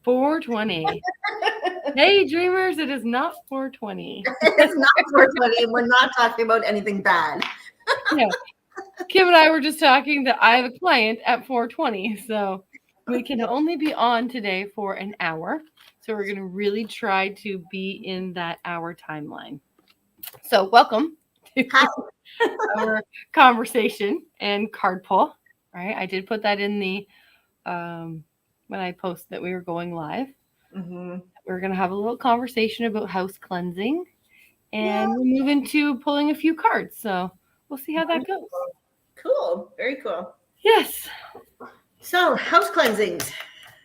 420. Hey, dreamers, it is not 420. It's not 420. We're not talking about anything bad. Yeah. Kim and I were just talking that I have a client at 420, so we can only be on today for an hour. So we're going to really try to be in that hour timeline. So welcome to Hi. our conversation and card pull. Right, I did put that in the when I posted that we were going live. Mm-hmm. We're going to have a little conversation about house cleansing, Yeah. and we'll move into pulling a few cards. So we'll see how that goes. Cool. Very cool. Yes. So, house cleansings.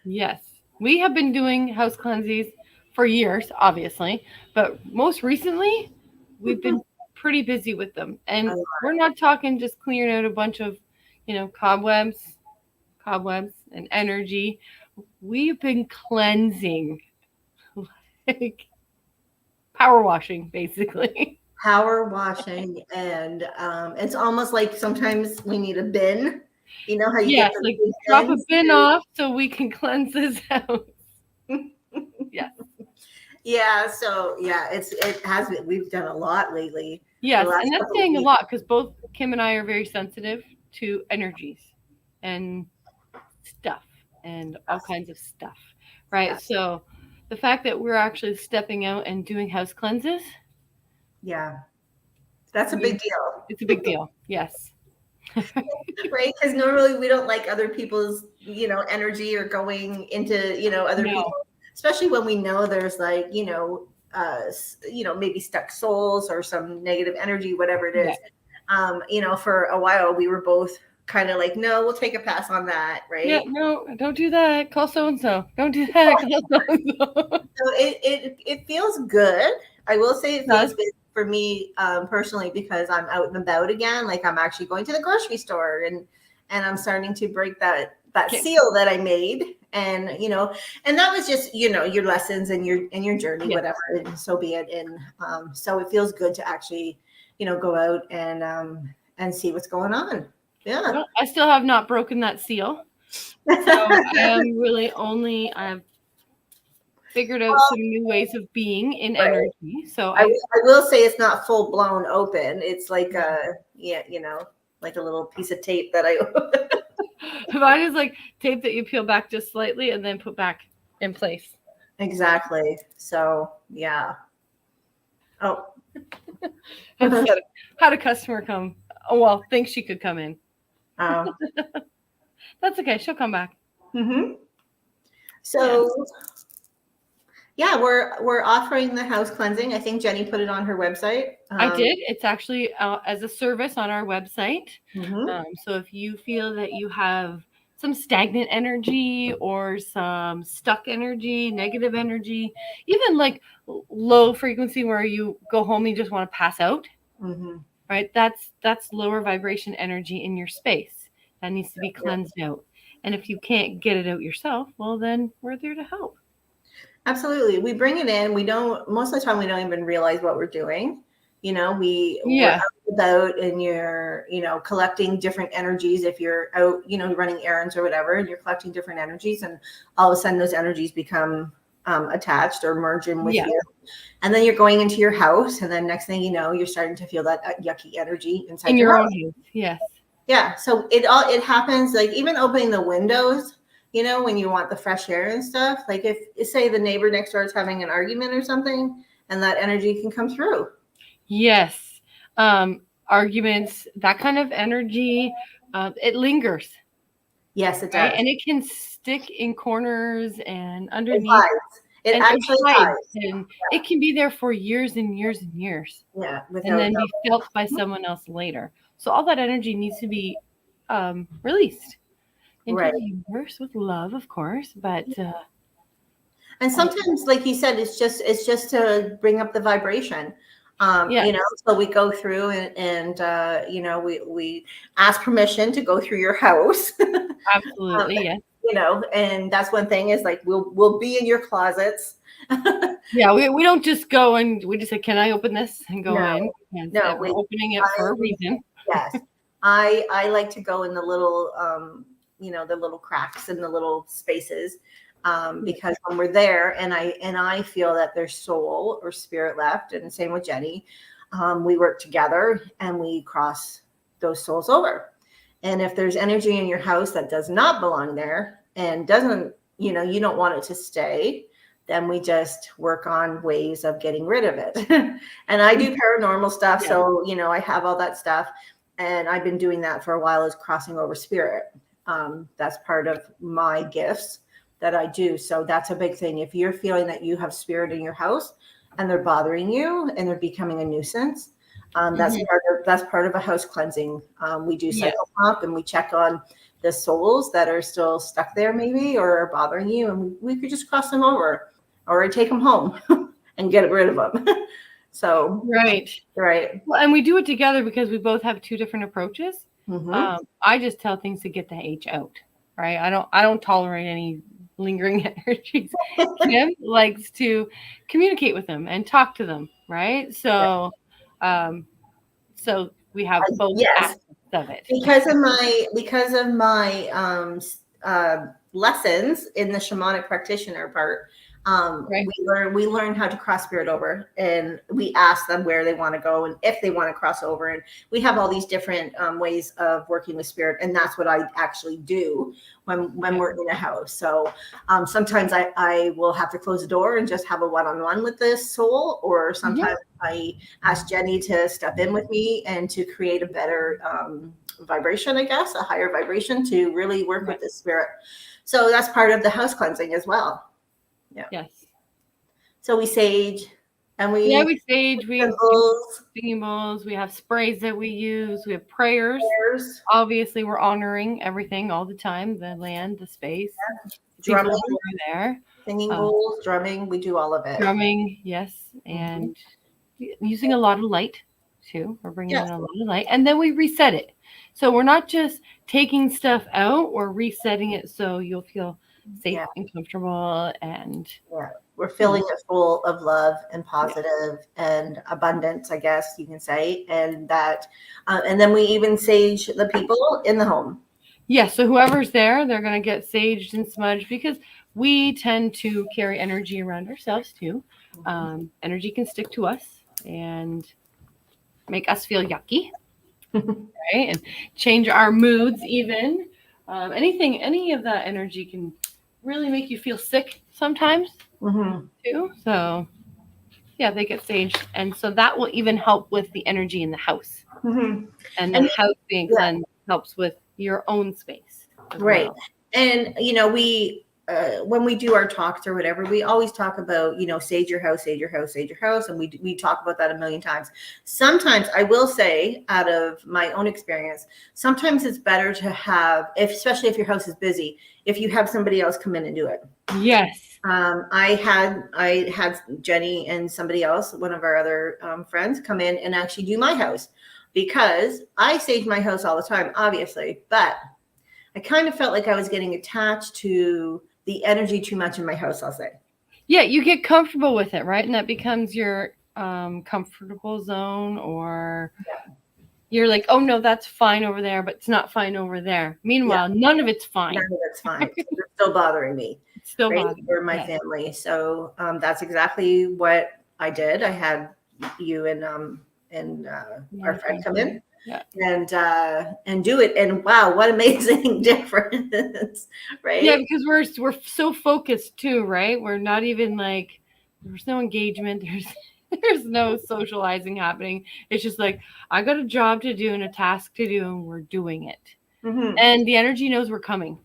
Yes. We have been doing house cleansings for years, obviously, but most recently, we've been pretty busy with them. And we're not talking just clearing out a bunch of, cobwebs and energy. We've been cleansing, like power washing, basically. Power washing, and it's almost like sometimes we need a bin. You know how you Yes, get the like big drop a bins? bin off so we can cleanse this house. Yes. Yeah. So yeah, it has been. We've done a lot lately. Yes, and that's saying a lot because both Kim and I are very sensitive to energies and stuff and all kinds of stuff, right? Yeah. So the fact that we're actually stepping out and doing house cleanses, Yeah, that's a big deal. it's a big deal. Yes. Right, because normally we don't like other people's energy or going into other people, especially when we know there's like maybe stuck souls or some negative energy, whatever it is. For a while we were both kind of like, no, we'll take a pass on that, right? Yeah, no, don't do that, call so and so, don't do that, call so and so. So it feels good. I will say it feels good for me personally, because I'm out and about again. Like I'm actually going to the grocery store and I'm starting to break that seal that I made, and and that was just your lessons and your journey, whatever, and so be it. And so it feels good to actually go out and see what's going on. Yeah. Well, I still have not broken that seal, so I am really I've figured out some new ways of being in energy. So I will say it's not full blown open. It's like like a little piece of tape that I mine is like tape that you peel back just slightly and then put back in place. Exactly. So yeah. Oh. Had a customer come. Oh, well, think she could come in. Oh. That's okay. She'll come back. Mm-hmm. So yeah, we're offering the house cleansing. I think Jenni put it on her website. I did. It's actually as a service on our website. Mm-hmm. So if you feel that you have some stagnant energy or some stuck energy, negative energy, even like low frequency where you go home and you just want to pass out, right? That's lower vibration energy in your space that needs to be cleansed out. And if you can't get it out yourself, well, then we're there to help. Absolutely. We bring it in. Most of the time we don't even realize what we're doing. We're out about and you're, collecting different energies. If you're out, running errands or whatever, and you're collecting different energies, and all of a sudden those energies become attached or merge in with you. And then you're going into your house, and then next thing you know, you're starting to feel that yucky energy inside your own house. Yes. Yeah. So it happens, like even opening the windows, when you want the fresh air and stuff. Like if say the neighbor next door is having an argument or something, and that energy can come through. Yes. Arguments, that kind of energy, it lingers. Yes, it does. Right? And it can stick in corners and underneath. It actually hides. And it can be there for years and years and years. Yeah. And then be felt by someone else later. So all that energy needs to be released into the universe with love, of course. But and sometimes, like you said, it's just to bring up the vibration. So we go through and we ask permission to go through your house. Absolutely, yes. And that's one thing is like we'll be in your closets. Yeah, we don't just go and we just say, "Can I open this?" and go in. And no, we're opening it for a reason. Yes, I like to go in the little the little cracks and the little spaces. Because when we're there and I feel that there's soul or spirit left, and same with Jenny, we work together and we cross those souls over. And if there's energy in your house that does not belong there and doesn't, you don't want it to stay, then we just work on ways of getting rid of it. And I do paranormal stuff. Yeah. So, I have all that stuff. And I've been doing that for a while, is crossing over spirit. That's part of my gifts that I do. So that's a big thing. If you're feeling that you have spirit in your house and they're bothering you and they're becoming a nuisance, that's part of a house cleansing. We do cycle pump and we check on the souls that are still stuck there maybe or are bothering you, and we could just cross them over or take them home and get rid of them. So right. Well, and we do it together because we both have two different approaches. I just tell things to get the H out, right? I don't tolerate any lingering energies. Kim likes to communicate with them and talk to them, right? So so we have both aspects of it. Because of my lessons in the shamanic practitioner part, we learn how to cross spirit over, and we ask them where they want to go and if they want to cross over, and we have all these different ways of working with spirit, and that's what I actually do when we're in a house. So sometimes I will have to close the door and just have a one-on-one with this soul, or sometimes I ask Jenny to step in with me and to create a better vibration, I guess, a higher vibration to really work with the spirit. So that's part of the house cleansing as well. Yeah. Yes. So we sage, and we sage. We have singing bowls. We have sprays that we use. We have prayers. Obviously, we're honoring everything all the time: the land, the space, drumming there, singing bowls, drumming. We do all of it. Drumming, yes, and using a lot of light too. We're bringing in a lot of light, and then we reset it. So we're not just taking stuff out; we're resetting it so you'll feel safe and comfortable, and we're filling it full of love and positive and abundance, I guess you can say, and that and then we even sage the people in the home. So whoever's there, they're going to get saged and smudged, because we tend to carry energy around ourselves too. Energy can stick to us and make us feel yucky, right, and change our moods even. Any of that energy can really make you feel sick sometimes too. So they get saged, and so that will even help with the energy in the house. And the house being cleansed helps with your own space, right? And we when we do our talks or whatever, we always talk about, sage your house, sage your house, sage your house. And we talk about that a million times. Sometimes I will say, out of my own experience, sometimes it's better to have, especially if your house is busy, if you have somebody else come in and do it. Yes. I had Jenny and somebody else, one of our other friends, come in and actually do my house, because I sage my house all the time, obviously, but I kind of felt like I was getting attached to the energy too much in my house, I'll say. Yeah, you get comfortable with it, right? And that becomes your comfortable zone, or you're like, oh no, that's fine over there, but it's not fine over there. Meanwhile, none of it's fine. None of it's fine. It's still bothering me. It's still bothering for my family. So that's exactly what I did. I had you and our friend come in. And do it, and wow, what amazing difference, right? Yeah, because we're so focused too, right? We're not even like, there's no engagement, there's no socializing happening. It's just like, I got a job to do and a task to do, and we're doing it. And the energy knows we're coming,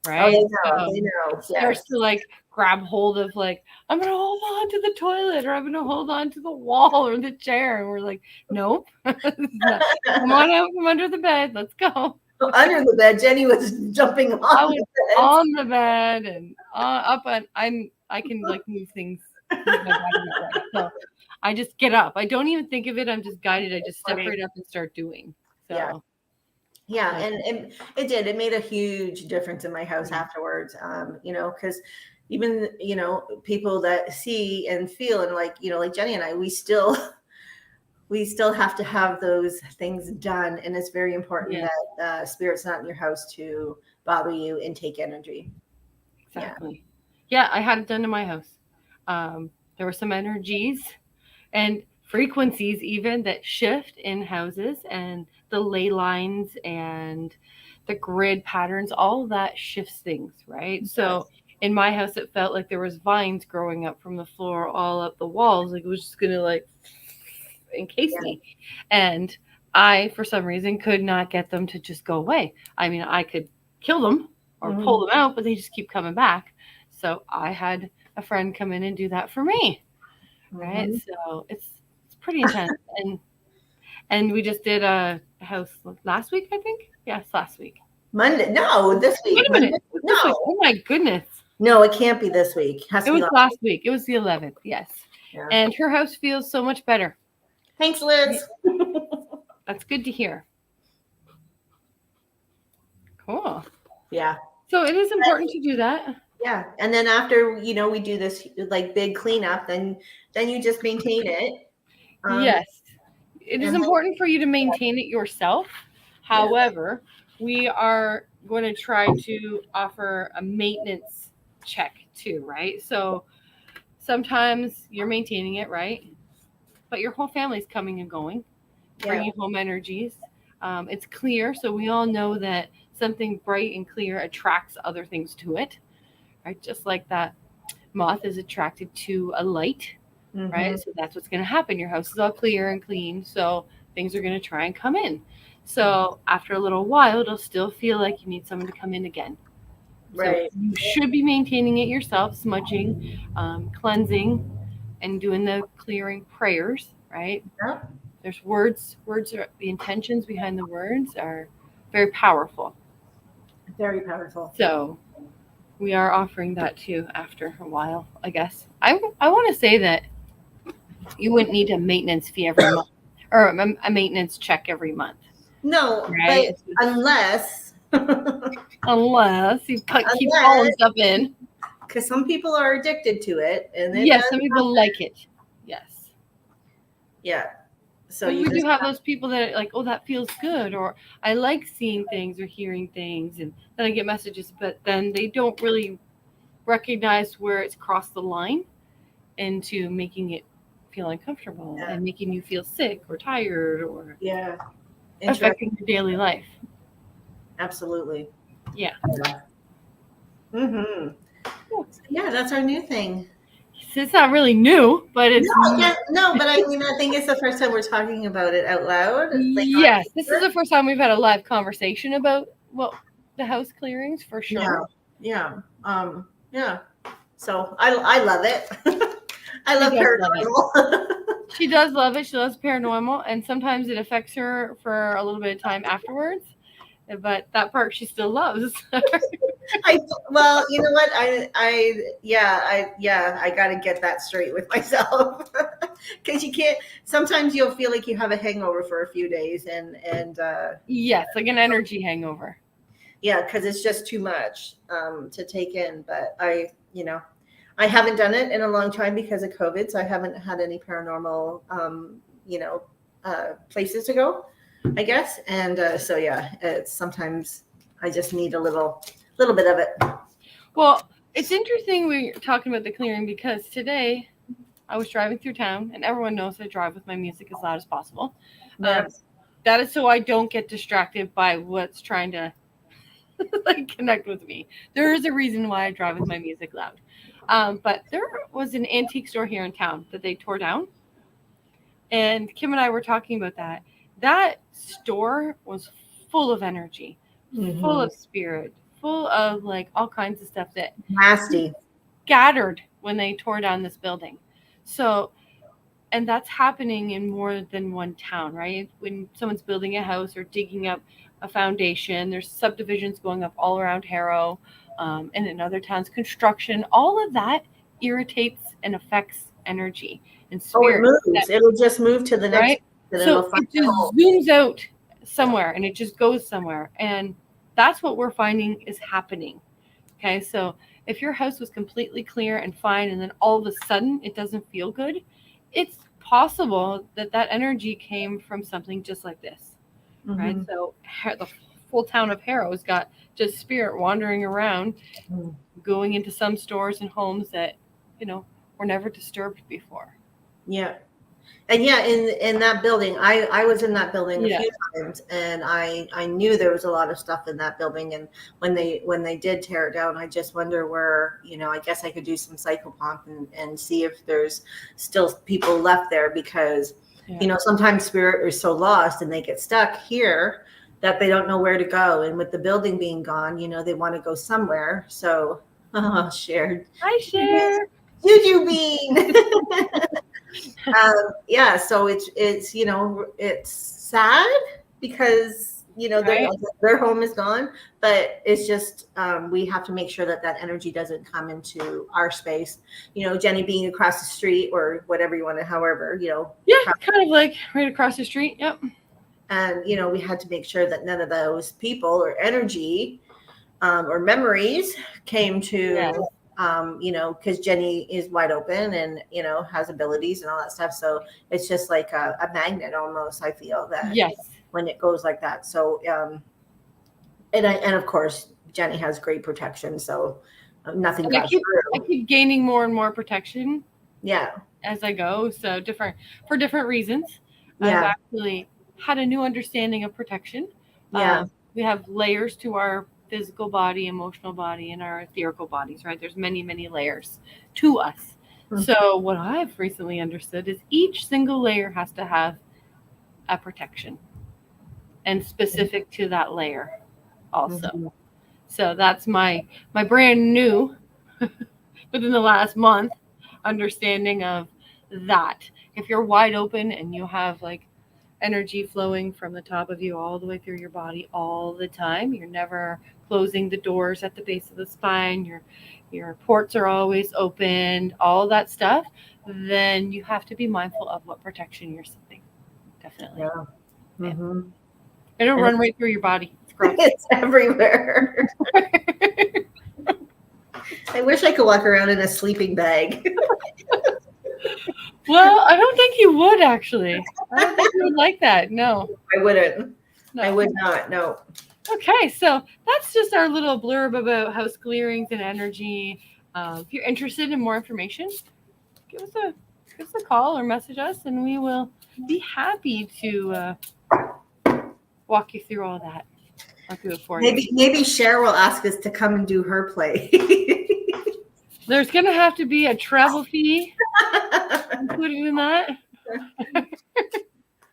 right? They know. Starts to like grab hold of, like, I'm gonna hold on to the toilet, or I'm gonna hold on to the wall or the chair, and we're like, nope. Come on out from under the bed, let's go. Under the bed, Jenny was jumping on the bed and up, and I can like move things. So I just get up. I don't even think of it. I'm just guided. I just step right up and start doing. So and it did. It made a huge difference in my house afterwards. Because even people that see and feel, and like Jenny and I, we still have to have those things done, and it's very important that spirit's not in your house to bother you and take energy. Exactly. Yeah, I had it done to my house. There were some energies and frequencies even that shift in houses, and the ley lines and the grid patterns, all of that shifts things, right? So in my house, it felt like there was vines growing up from the floor all up the walls, like it was just gonna like encase Yeah. me. And I, for some reason, could not get them to just go away. I mean, I could kill them or pull them out, but they just keep coming back. So I had a friend come in and do that for me, right? So it's pretty intense. And we just did a house last week, I think. Yes, last week. Monday. No, this Wait week. a minute. Monday. This week. No. Oh my goodness. No, it can't be this week. It has It to be was last week. It was the 11th. Yes. Yeah. And her house feels so much better. Thanks, Liz. That's good to hear. Cool. Yeah. So it is important to do that. Yeah. And then after, we do this like big cleanup, then you just maintain it. Yes. It is important for you to maintain it yourself. However, we are going to try to offer a maintenance check too, right? So sometimes you're maintaining it, right? But your whole family's coming and going, bringing home energies. It's clear, so we all know that something bright and clear attracts other things to it, right? Just like that moth is attracted to a light, right? So that's what's going to happen. Your house is all clear and clean, so things are going to try and come in. So after a little while, it'll still feel like you need someone to come in again. Right. So you should be maintaining it yourself, smudging, cleansing, and doing the clearing prayers, right? Yeah. There's words are the intentions behind the words are very powerful. Very powerful. So we are offering that too after a while, I guess. I want to say that you wouldn't need a maintenance fee every month or a maintenance check every month. No, right? But unless you keep calling stuff in. Because some people are addicted to it, and yes, some people like it. Yes. Yeah. So we do have those people that are like, oh, that feels good, or I like seeing things or hearing things, and then I get messages, but then they don't really recognize where it's crossed the line into making it feel uncomfortable and making you feel sick or tired or affecting your daily life. Absolutely. Yeah. Yeah, that's our new thing. It's not really new, but it's no, but I think it's the first time we're talking about it out loud. Like yes, this is the first time we've had a live conversation about the house clearings for sure. Yeah. So I love it. I love paranormal. She does love it. She loves paranormal, and sometimes it affects her for a little bit of time afterwards. But that part she still loves. Well, you know what? I got to get that straight with myself because you can't. Sometimes you'll feel like you have a hangover for a few days, and yes, like an energy hangover. Yeah, because it's just too much to take in. But I haven't done it in a long time because of COVID, so I haven't had any paranormal, places to go, I guess. And so yeah, it's sometimes I just need a little bit of it. Well, it's interesting we're talking about the clearing because today I was driving through town, and everyone knows I drive with my music as loud as possible. That is so I don't get distracted by what's trying to connect with me. There is a reason why I drive with my music loud. But there was an antique store here in town that they tore down, and Kim and I were talking about that. That store was full of energy, full of spirit, full of like all kinds of stuff that nasty scattered when they tore down this building. So, and that's happening in more than one town, right? When someone's building a house or digging up a foundation, there's subdivisions going up all around Harrow, and in other towns, construction. All of that irritates and affects energy and spirit. Oh, it moves. It'll just move to the next. Right? So it just zooms out somewhere, and it just goes somewhere, and that's what we're finding is happening. Okay, so if your house was completely clear and fine, and then all of a sudden it doesn't feel good, it's possible that energy came from something just like this, right? So the whole town of Harrow's got just spirit wandering around, going into some stores and homes that, were never disturbed before. Yeah. And yeah, in that building, I was in that building a Yeah. few times, and I knew there was a lot of stuff in that building. And when they did tear it down, I just wonder where, I guess I could do some psychopomp and see if there's still people left there, because sometimes spirit is so lost and they get stuck here that they don't know where to go. And with the building being gone, they want to go somewhere. So shared. Hi, Cher. Juju Bean. Yeah, so it's it's sad because their home is gone, but it's just we have to make sure that energy doesn't come into our space. Jenny being across the street or whatever you want to, however, kind of like right across the street. Yep. And we had to make sure that none of those people or energy or memories came to because Jenny is wide open and has abilities and all that stuff. So it's just like a magnet almost. I feel that when it goes like that. So and of course Jenny has great protection, so nothing got through. I keep gaining more and more protection. Yeah. As I go, so for different reasons. Yeah. I've actually had a new understanding of protection. Yeah. We have layers to our physical body, emotional body, and our etherical bodies, right? There's many, many layers to us. Mm-hmm. So what I've recently understood is each single layer has to have a protection and specific to that layer also. Mm-hmm. So that's my brand new within the last month understanding of that. If you're wide open and you have like energy flowing from the top of you all the way through your body all the time, you're never closing the doors at the base of the spine, your ports are always open, all that stuff, then you have to be mindful of what protection you're sending. Definitely. Yeah. Mm-hmm. It'll run right through your body. It's gross. It's everywhere. I wish I could walk around in a sleeping bag. Well, I don't think you would actually. I don't think you would like that. No. I wouldn't. No. I would not. No. Okay, so that's just our little blurb about house clearings and energy. If you're interested in more information, give us a call or message us, and we will be happy to walk you through all that. I'll do it for you. Maybe Cher will ask us to come and do her play. There's going to have to be a travel fee included in that.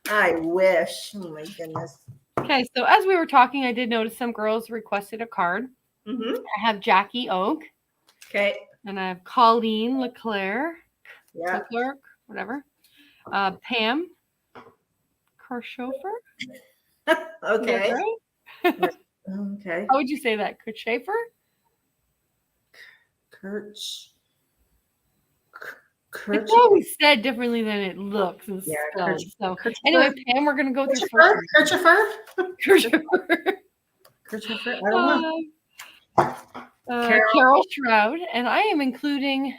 I wish. Oh my goodness. Okay, so as we were talking, I did notice some girls requested a card. Mm-hmm. I have Jackie Oak. Okay. And I have Colleen Leclerc. Yeah. Leclerc, whatever. Pam Kirchhofer. Okay. Right? Okay. How would you say that? Kirchhofer? It's always said differently than it looks and spelled. So anyway, Pam, we're gonna go through first. Kirchhofer. I don't know. Carol Shroud, and I am including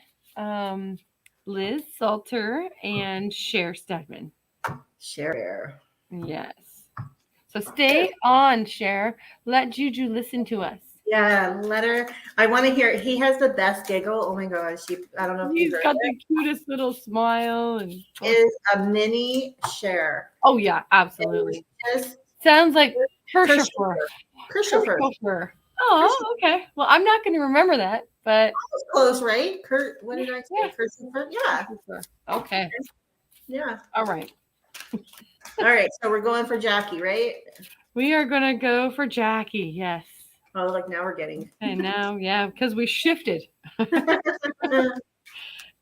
Liz Salter and Cher Stedman. Cher. Yes. So stay on, Cher. Let Juju listen to us. Yeah, let her. I want to hear it. He has the best giggle. Oh my gosh. I don't know if he's got the cutest little smile. And is a mini Cher. Oh, yeah, absolutely. Sounds like Kirchhofer. Oh, okay. Well, I'm not going to remember that, but. That was close, right? What did I say? Yeah. Kirchhofer? Yeah. Okay. Yeah. All right. All right. So we're going for Jackie, right? We are going to go for Jackie. Yes. Oh, like now we're getting. And now, yeah, because we shifted.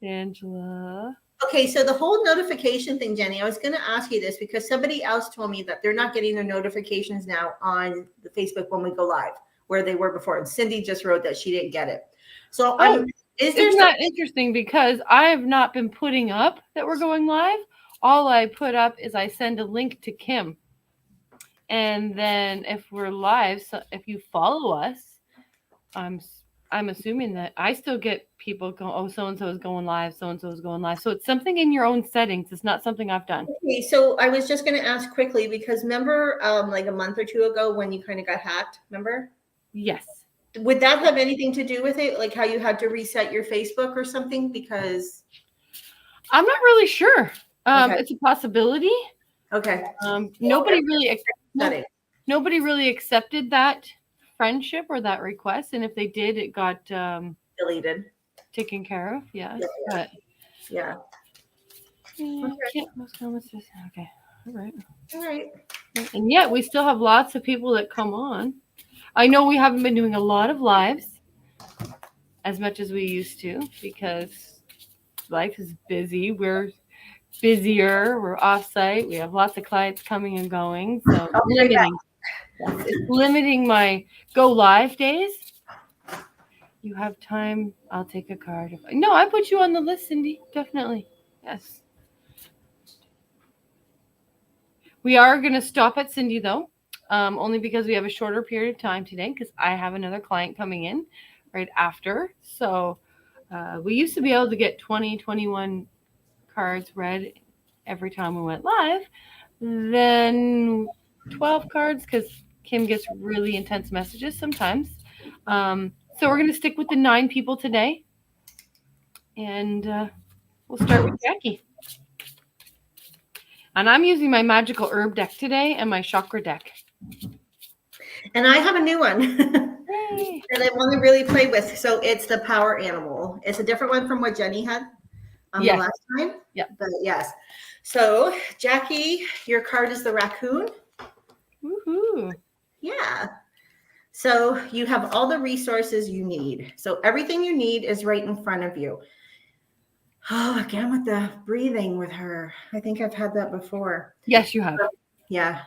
Angela. Okay, so the whole notification thing, Jenny, I was going to ask you this because somebody else told me that they're not getting their notifications now on the Facebook when we go live, where they were before. And Cindy just wrote that she didn't get it. So isn't that interesting? Because I have not been putting up that we're going live. All I put up is I send a link to Kim. And then if we're live, so if you follow us, I'm assuming that I still get people go, oh, so and so is going live, so and so is going live. So it's something in your own settings. It's not something I've done. Okay, so I was just going to ask quickly because remember, like a month or two ago when you kind of got hacked. Remember? Yes. Would that have anything to do with it? Like how you had to reset your Facebook or something? Because I'm not really sure. Okay. It's a possibility. Okay. Nobody really Setting. nobody really accepted that friendship or that request, and if they did, it got Deleted. taken care of. Yes, but Yeah. can't most comments. Okay, all right. All right. And yet we still have lots of people that come on. I know we haven't been doing a lot of lives as much as we used to because life is busy. We're busier. We're off-site. We have lots of clients coming and going. So it's limiting my go live days. You have time. I'll take a card. No, I put you on the list, Cindy. Definitely. Yes. We are going to stop at Cindy, though, only because we have a shorter period of time today because I have another client coming in right after. So we used to be able to get 20, 21 cards read every time we went live. Then 12 cards because Kim gets really intense messages sometimes. So we're going to stick with the 9 people today. And we'll start with Jackie. And I'm using my magical herb deck today and my chakra deck. And I have a new one that I want to really play with. So it's the power animal. It's a different one from what Jenny had the last time. Yeah. But yes. So Jackie, your card is the raccoon. Woohoo. Yeah. So you have all the resources you need. So everything you need is right in front of you. Oh, again with the breathing with her. I think I've had that before. Yes, you have. Yeah.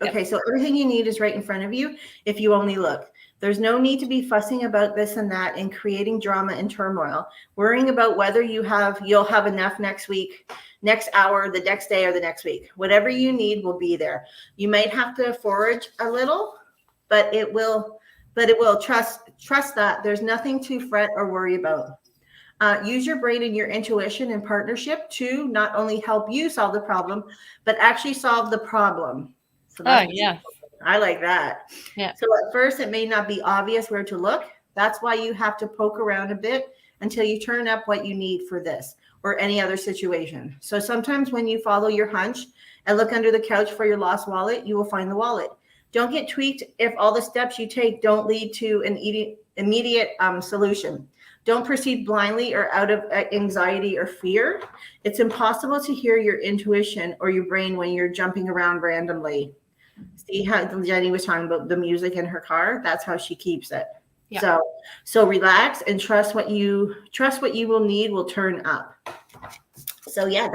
Okay, so everything you need is right in front of you if you only look. There's no need to be fussing about this and that and creating drama and turmoil, worrying about whether you'll have enough next week, next hour, the next day, or the next week. Whatever you need will be there. You might have to forage a little, but it will trust that there's nothing to fret or worry about. Use your brain and your intuition in partnership to not only help you solve the problem, but actually solve the problem. So yes. I like that. Yeah. So at first, it may not be obvious where to look. That's why you have to poke around a bit until you turn up what you need for this or any other situation. So sometimes when you follow your hunch and look under the couch for your lost wallet, you will find the wallet. Don't get tweaked if all the steps you take don't lead to an immediate solution. Don't proceed blindly or out of anxiety or fear. It's impossible to hear your intuition or your brain when you're jumping around randomly. See how Jenny was talking about the music in her car? That's how she keeps it. Yeah. So relax and trust what you will need will turn up. So yeah,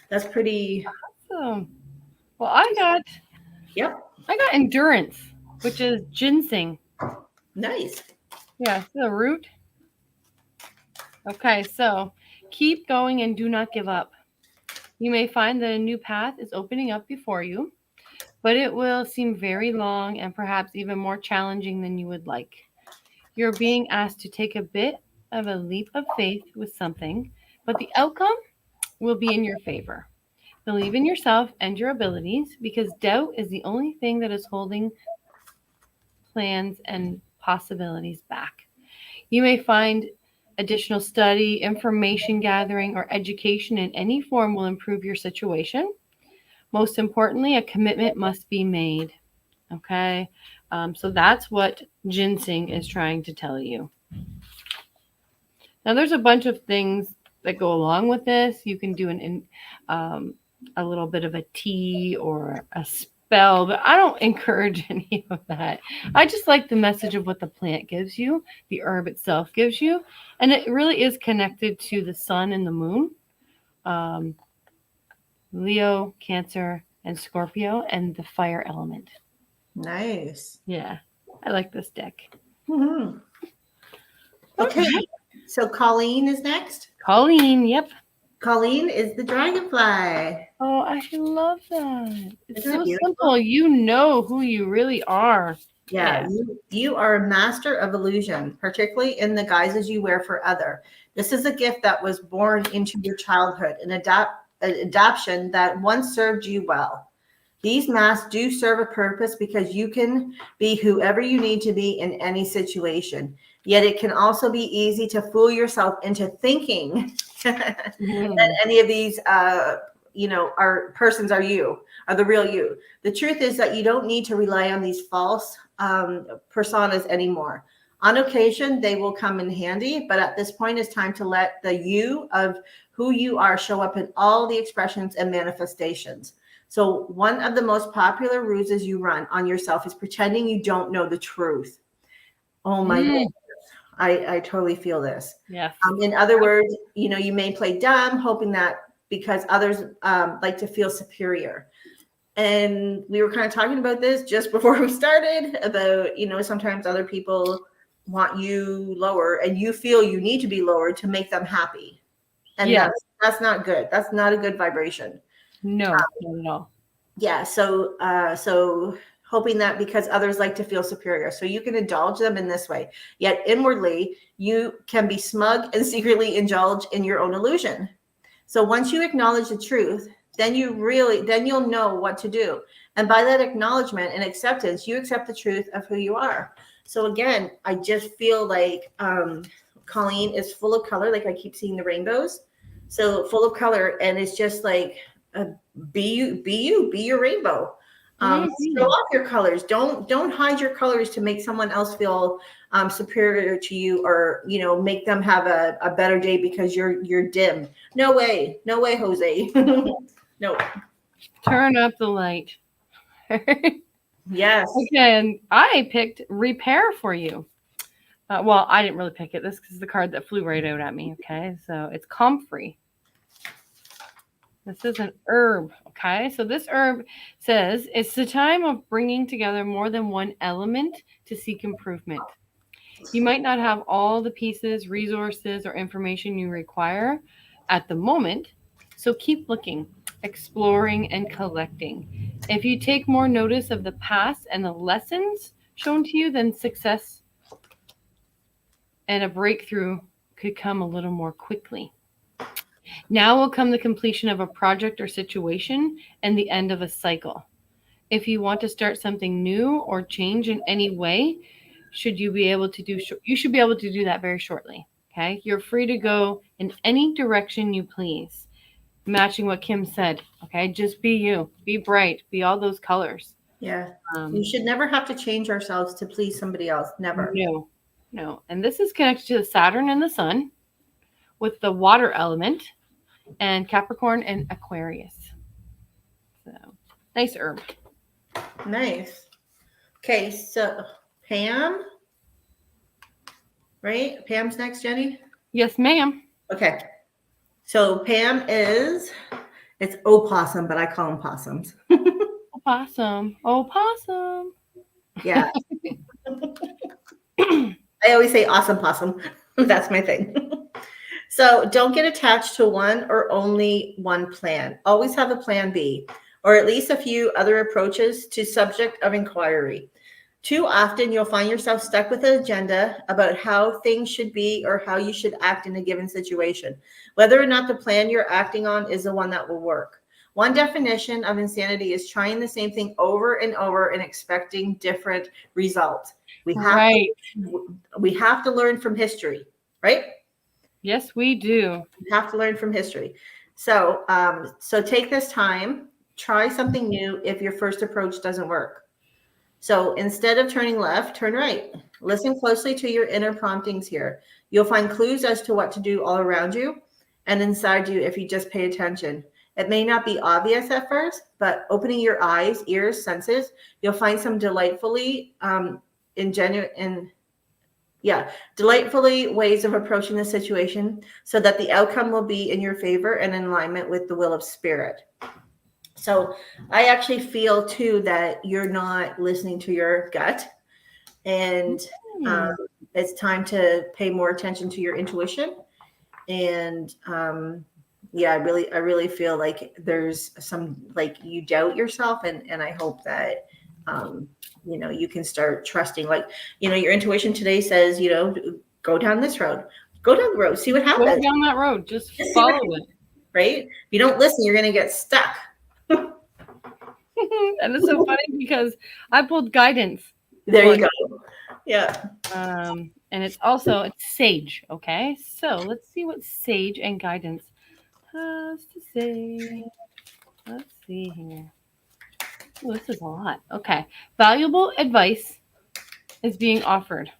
that's pretty awesome. Well, I got endurance, which is ginseng. Nice. Yeah, the root. Okay, so keep going and do not give up. You may find that a new path is opening up before you, but it will seem very long and perhaps even more challenging than you would like. You're being asked to take a bit of a leap of faith with something, but the outcome will be in your favor. Believe in yourself and your abilities because doubt is the only thing that is holding plans and possibilities back. You may find additional study, information gathering, or education in any form will improve your situation. Most importantly, a commitment must be made. Okay, so that's what ginseng is trying to tell you. Now, there's a bunch of things that go along with this. You can do a little bit of a tea or a spell, but I don't encourage any of that. I just like the message of what the plant gives you, the herb itself gives you, and it really is connected to the sun and the moon, Leo, Cancer, and Scorpio, and the fire element. Nice. Yeah, I like this deck. Mm-hmm. Okay, so Colleen is next. Colleen, yep. Colleen is the dragonfly. Oh, I love that. It's so simple. You know who you really are. Yeah, you are a master of illusion, particularly in the guises you wear for other. This is a gift that was born into your childhood, an adoption that once served you well. These masks do serve a purpose because you can be whoever you need to be in any situation. Yet it can also be easy to fool yourself into thinking that any of these, are persons are the real you. The truth is that you don't need to rely on these false personas anymore. On occasion, they will come in handy, but at this point, it's time to let the you of who you are show up in all the expressions and manifestations. So one of the most popular ruses you run on yourself is pretending you don't know the truth. Oh my God. I totally feel this. Yes. In other words, you may play dumb, hoping that because others like to feel superior. And we were kind of talking about this just before we started about, sometimes other people want you lower and you feel you need to be lowered to make them happy. And that's not good. That's not a good vibration. No, no. Yeah. So hoping that because others like to feel superior. So you can indulge them in this way. Yet inwardly, you can be smug and secretly indulge in your own illusion. So once you acknowledge the truth, then you'll know what to do. And by that acknowledgement and acceptance, you accept the truth of who you are. So again, I just feel like Colleen is full of color. Like I keep seeing the rainbows. So full of color. And it's just like, be your rainbow. Show off your colors. Don't hide your colors to make someone else feel superior to you, or make them have a better day because you're dim. No way, Jose. No. Turn up the light. Yes. Okay, and I picked repair for you. Well, I didn't really pick it. This is the card that flew right out at me. Okay, so it's comfrey. This is an herb. Okay, so this herb says it's the time of bringing together more than one element to seek improvement. You might not have all the pieces, resources, or information you require at the moment, so keep looking, exploring, and collecting. If you take more notice of the past and the lessons shown to you, then success and a breakthrough could come a little more quickly. Now will come the completion of a project or situation and the end of a cycle. If you want to start something new or change in any way, you should be able to do that very shortly. Okay, you're free to go in any direction you please, matching what Kim said. Okay, just be you, be bright, be all those colors. Yeah, you should never have to change ourselves to please somebody else. Never. No. And this is connected to the Saturn and the Sun with the water element and Capricorn and Aquarius. So nice herb. Nice. Okay, so Pam, right? Pam's next, Jenny? Yes, ma'am. Okay. So Pam it's opossum, but I call them possums. Opossum. Opossum. Yeah. I always say awesome possum. That's my thing. So don't get attached to one or only one plan. Always have a plan B, or at least a few other approaches to subject of inquiry. Too often you'll find yourself stuck with an agenda about how things should be or how you should act in a given situation, whether or not the plan you're acting on is the one that will work. One definition of insanity is trying the same thing over and over and expecting different results. We have to learn from history, right? Yes, we do. We have to learn from history. So take this time, try something new if your first approach doesn't work. So instead of turning left, turn right. Listen closely to your inner promptings here. You'll find clues as to what to do all around you and inside you if you just pay attention. It may not be obvious at first, but opening your eyes, ears, senses, you'll find some delightfully delightfully ways of approaching the situation so that the outcome will be in your favor and in alignment with the will of spirit. So I actually feel too that you're not listening to your gut, and it's time to pay more attention to your intuition. And I really feel like there's some, like, you doubt yourself, and I hope that you can start trusting. Like, your intuition today says, go down this road, go down the road, see what Go happens. down that road. Just Just see what follow happens, it. right? If you don't listen, you're going to get stuck. And it's so funny because I pulled guidance. There you go. Yeah. And it's sage. Okay. So let's see what sage and guidance has to say. Let's see here. Oh, this is a lot. Okay. Valuable advice is being offered,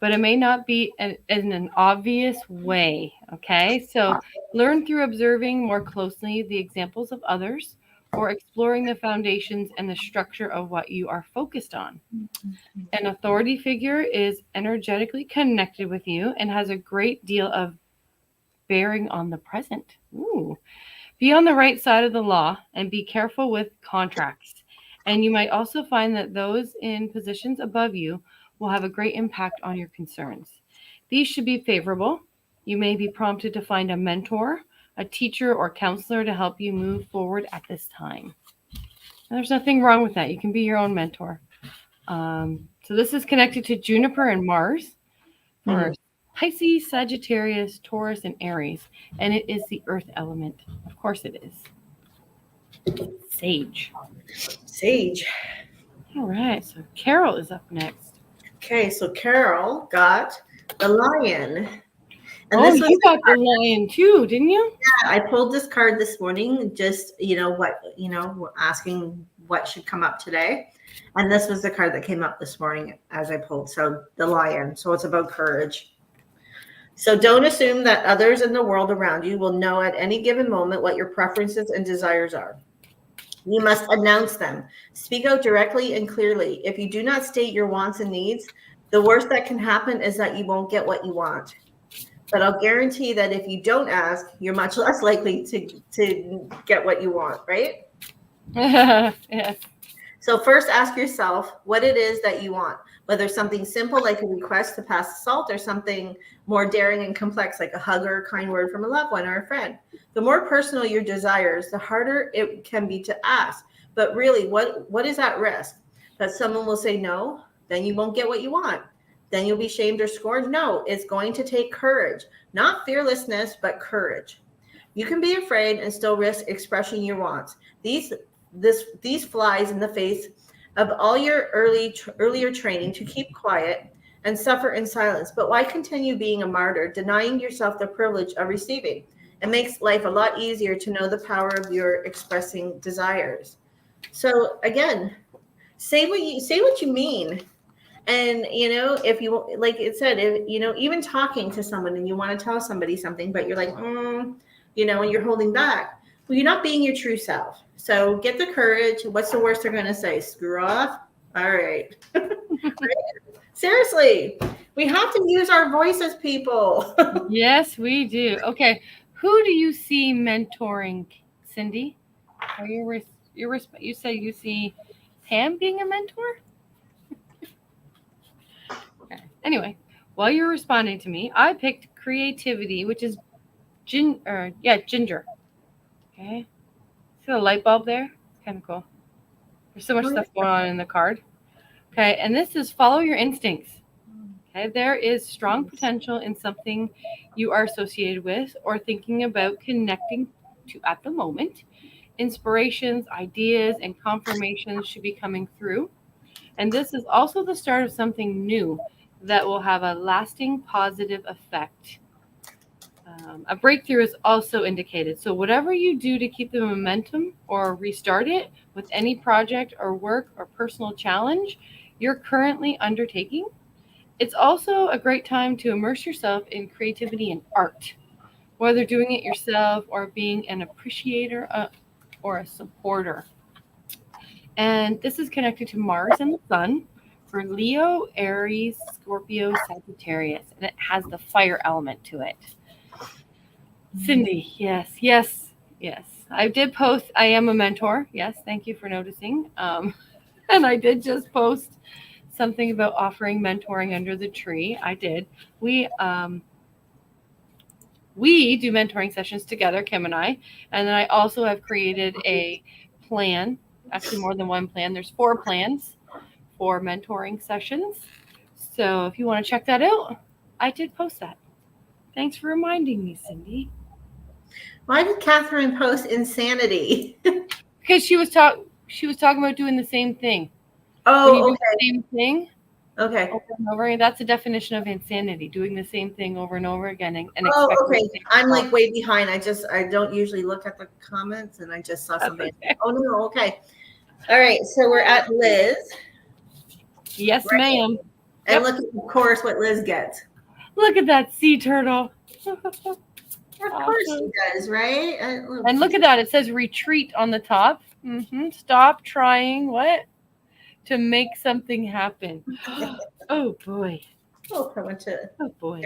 but it may not be in an obvious way. Okay. So learn through observing more closely the examples of others or exploring the foundations and the structure of what you are focused on. An authority figure is energetically connected with you and has a great deal of bearing on the present. Ooh. Be on the right side of the law and be careful with contracts. And you might also find that those in positions above you will have a great impact on your concerns. These should be favorable. You may be prompted to find a mentor, a teacher, or counselor to help you move forward at this time. And there's nothing wrong with that. You can be your own mentor. So this is connected to Juniper and Mars for Pisces, Sagittarius, Taurus, and Aries. And it is the earth element. Of course it is. Sage. Sage. All right. So Carol is up next. Okay. So Carol got the lion. And you got the lion too, didn't you? Yeah, I pulled this card this morning, just, asking what should come up today. And this was the card that came up this morning as I pulled. So the lion. So it's about courage. So don't assume that others in the world around you will know at any given moment what your preferences and desires are. You must announce them. Speak out directly and clearly. If you do not state your wants and needs, the worst that can happen is that you won't get what you want. But I'll guarantee that if you don't ask, you're much less likely to get what you want, right? Yes. So first ask yourself what it is that you want, whether something simple like a request to pass the salt or something more daring and complex like a hug or a kind word from a loved one or a friend. The more personal your desires, the harder it can be to ask. But really, what is at risk? That someone will say no, then you won't get what you want. Then you'll be shamed or scorned. No, it's going to take courage, not fearlessness, but courage. You can be afraid and still risk expressing your wants. These flies in the face of all your earlier training to keep quiet and suffer in silence. But why continue being a martyr, denying yourself the privilege of receiving? It makes life a lot easier to know the power of your expressing desires. So again, say what you mean. And, if you, like it said, even talking to someone and you want to tell somebody something, but you're like, and you're holding back, well, you're not being your true self. So get the courage. What's the worst they're going to say? Screw off? All right. Seriously, we have to use our voices, people. Yes, we do. Okay. Who do you see mentoring, Cindy? Are you say you see Pam being a mentor? Okay. Anyway, while you're responding to me, I picked creativity, which is ginger. Okay. See the light bulb there? Kind of cool. There's so much stuff going on in the card. Okay, and this is follow your instincts. Okay, there is strong potential in something you are associated with or thinking about connecting to at the moment. Inspirations, ideas, and confirmations should be coming through. And this is also the start of something new that will have a lasting positive effect. A breakthrough is also indicated. So whatever you do to keep the momentum or restart it with any project or work or personal challenge you're currently undertaking, it's also a great time to immerse yourself in creativity and art, whether doing it yourself or being an appreciator or a supporter. And this is connected to Mars and the Sun for Leo, Aries, Scorpio, Sagittarius, and it has the fire element to it. Cindy, yes. I did post, I am a mentor. Yes, thank you for noticing. And I did just post something about offering mentoring under the tree. I did. We do mentoring sessions together, Kim and I. And then I also have created a plan, actually more than one plan. There's 4 plans for mentoring sessions. So if you want to check that out, I did post that. Thanks for reminding me, Cindy. Why did Catherine post insanity? Because she was talking about doing the same thing. When you Oh, do the same thing okay. over and over again, that's a definition of insanity. Doing the same thing over and over again and Oh, expecting okay. the same I'm result. like way behind. I don't usually look at the comments, and I just saw That's somebody. okay. Oh no, okay. All right, so we're at Liz, Yes, right? ma'am. And Yep. look, of course, what Liz gets. Look at that sea turtle. Of course she Awesome. does, right? And look at that. It says retreat on the top. Stop trying what? To make something happen. Oh boy. Oh, I went to. Oh boy.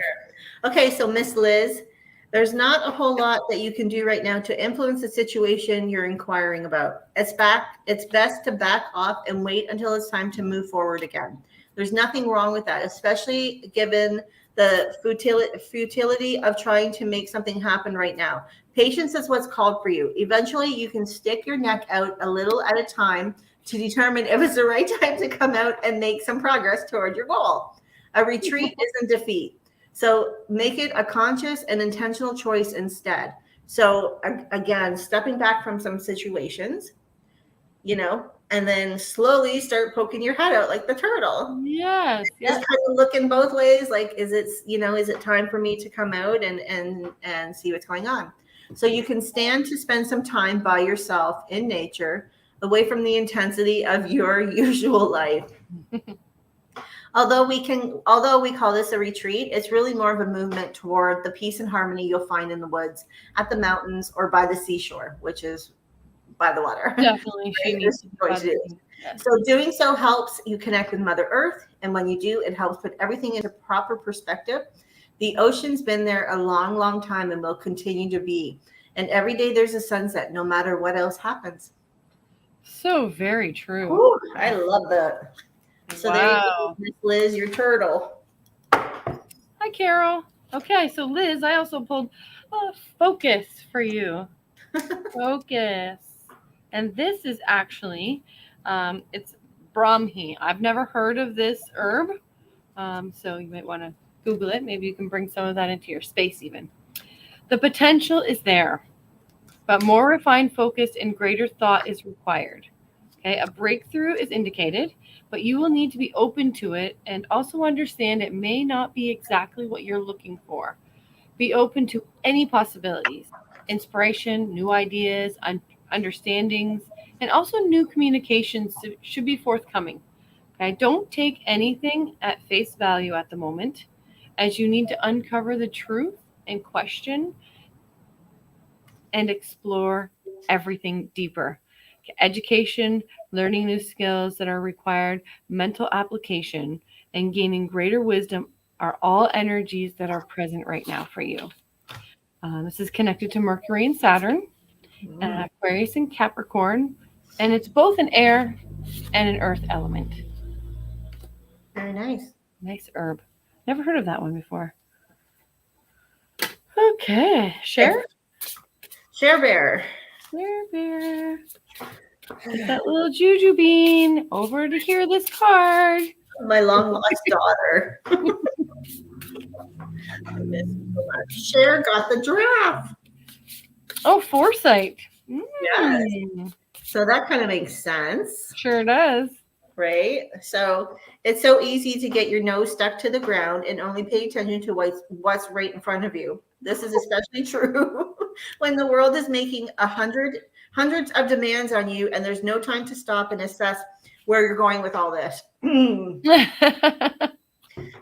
Okay, so Miss Liz, there's not a whole lot that you can do right now to influence the situation you're inquiring about. It's best to back off and wait until it's time to move forward again. There's nothing wrong with that, especially given the futility of trying to make something happen right now. Patience is what's called for you. Eventually, you can stick your neck out a little at a time to determine if it's the right time to come out and make some progress toward your goal. A retreat isn't defeat. So make it a conscious and intentional choice instead. So again, stepping back from some situations, and then slowly start poking your head out like the turtle. Yes. Just kind of looking both ways. Like, is it time for me to come out and see what's going on? So you can stand to spend some time by yourself in nature, away from the intensity of your usual life. Although we call this a retreat, it's really more of a movement toward the peace and harmony you'll find in the woods, at the mountains, or by the seashore, which is by the water. Definitely. She needs to be. So doing so helps you connect with Mother Earth. And when you do, it helps put everything into proper perspective. The ocean's been there a long, long time and will continue to be. And every day there's a sunset, no matter what else happens. So very true. Ooh, I love that. So wow. There you go, Miss Liz, your turtle. Hi, Carol. Okay, so Liz, I also pulled focus for you. Focus. And this is actually, it's Brahmi. I've never heard of this herb, so you might want to Google it. Maybe you can bring some of that into your space even. The potential is there, but more refined focus and greater thought is required. Okay, a breakthrough is indicated, but you will need to be open to it and also understand it may not be exactly what you're looking for. Be open to any possibilities, inspiration, new ideas, understandings, and also new communications should be forthcoming. Okay, don't take anything at face value at the moment, as you need to uncover the truth and question and explore everything deeper. Education, learning new skills that are required, mental application, and gaining greater wisdom are all energies that are present right now for you. This is connected to Mercury and Saturn, Aquarius and Capricorn, and it's both an air and an earth element. Very nice. Nice herb. Never heard of that one before. Okay, Share? Share Bear. Share Bear. Get that little juju bean over to hear this card. My long lost daughter. I miss you so much. Share got the giraffe. Oh, foresight. Yes. So that kind of makes sense. Sure does. Right? So it's so easy to get your nose stuck to the ground and only pay attention to what's right in front of you. This is especially true when the world is making hundreds of demands on you and there's no time to stop and assess where you're going with all this. The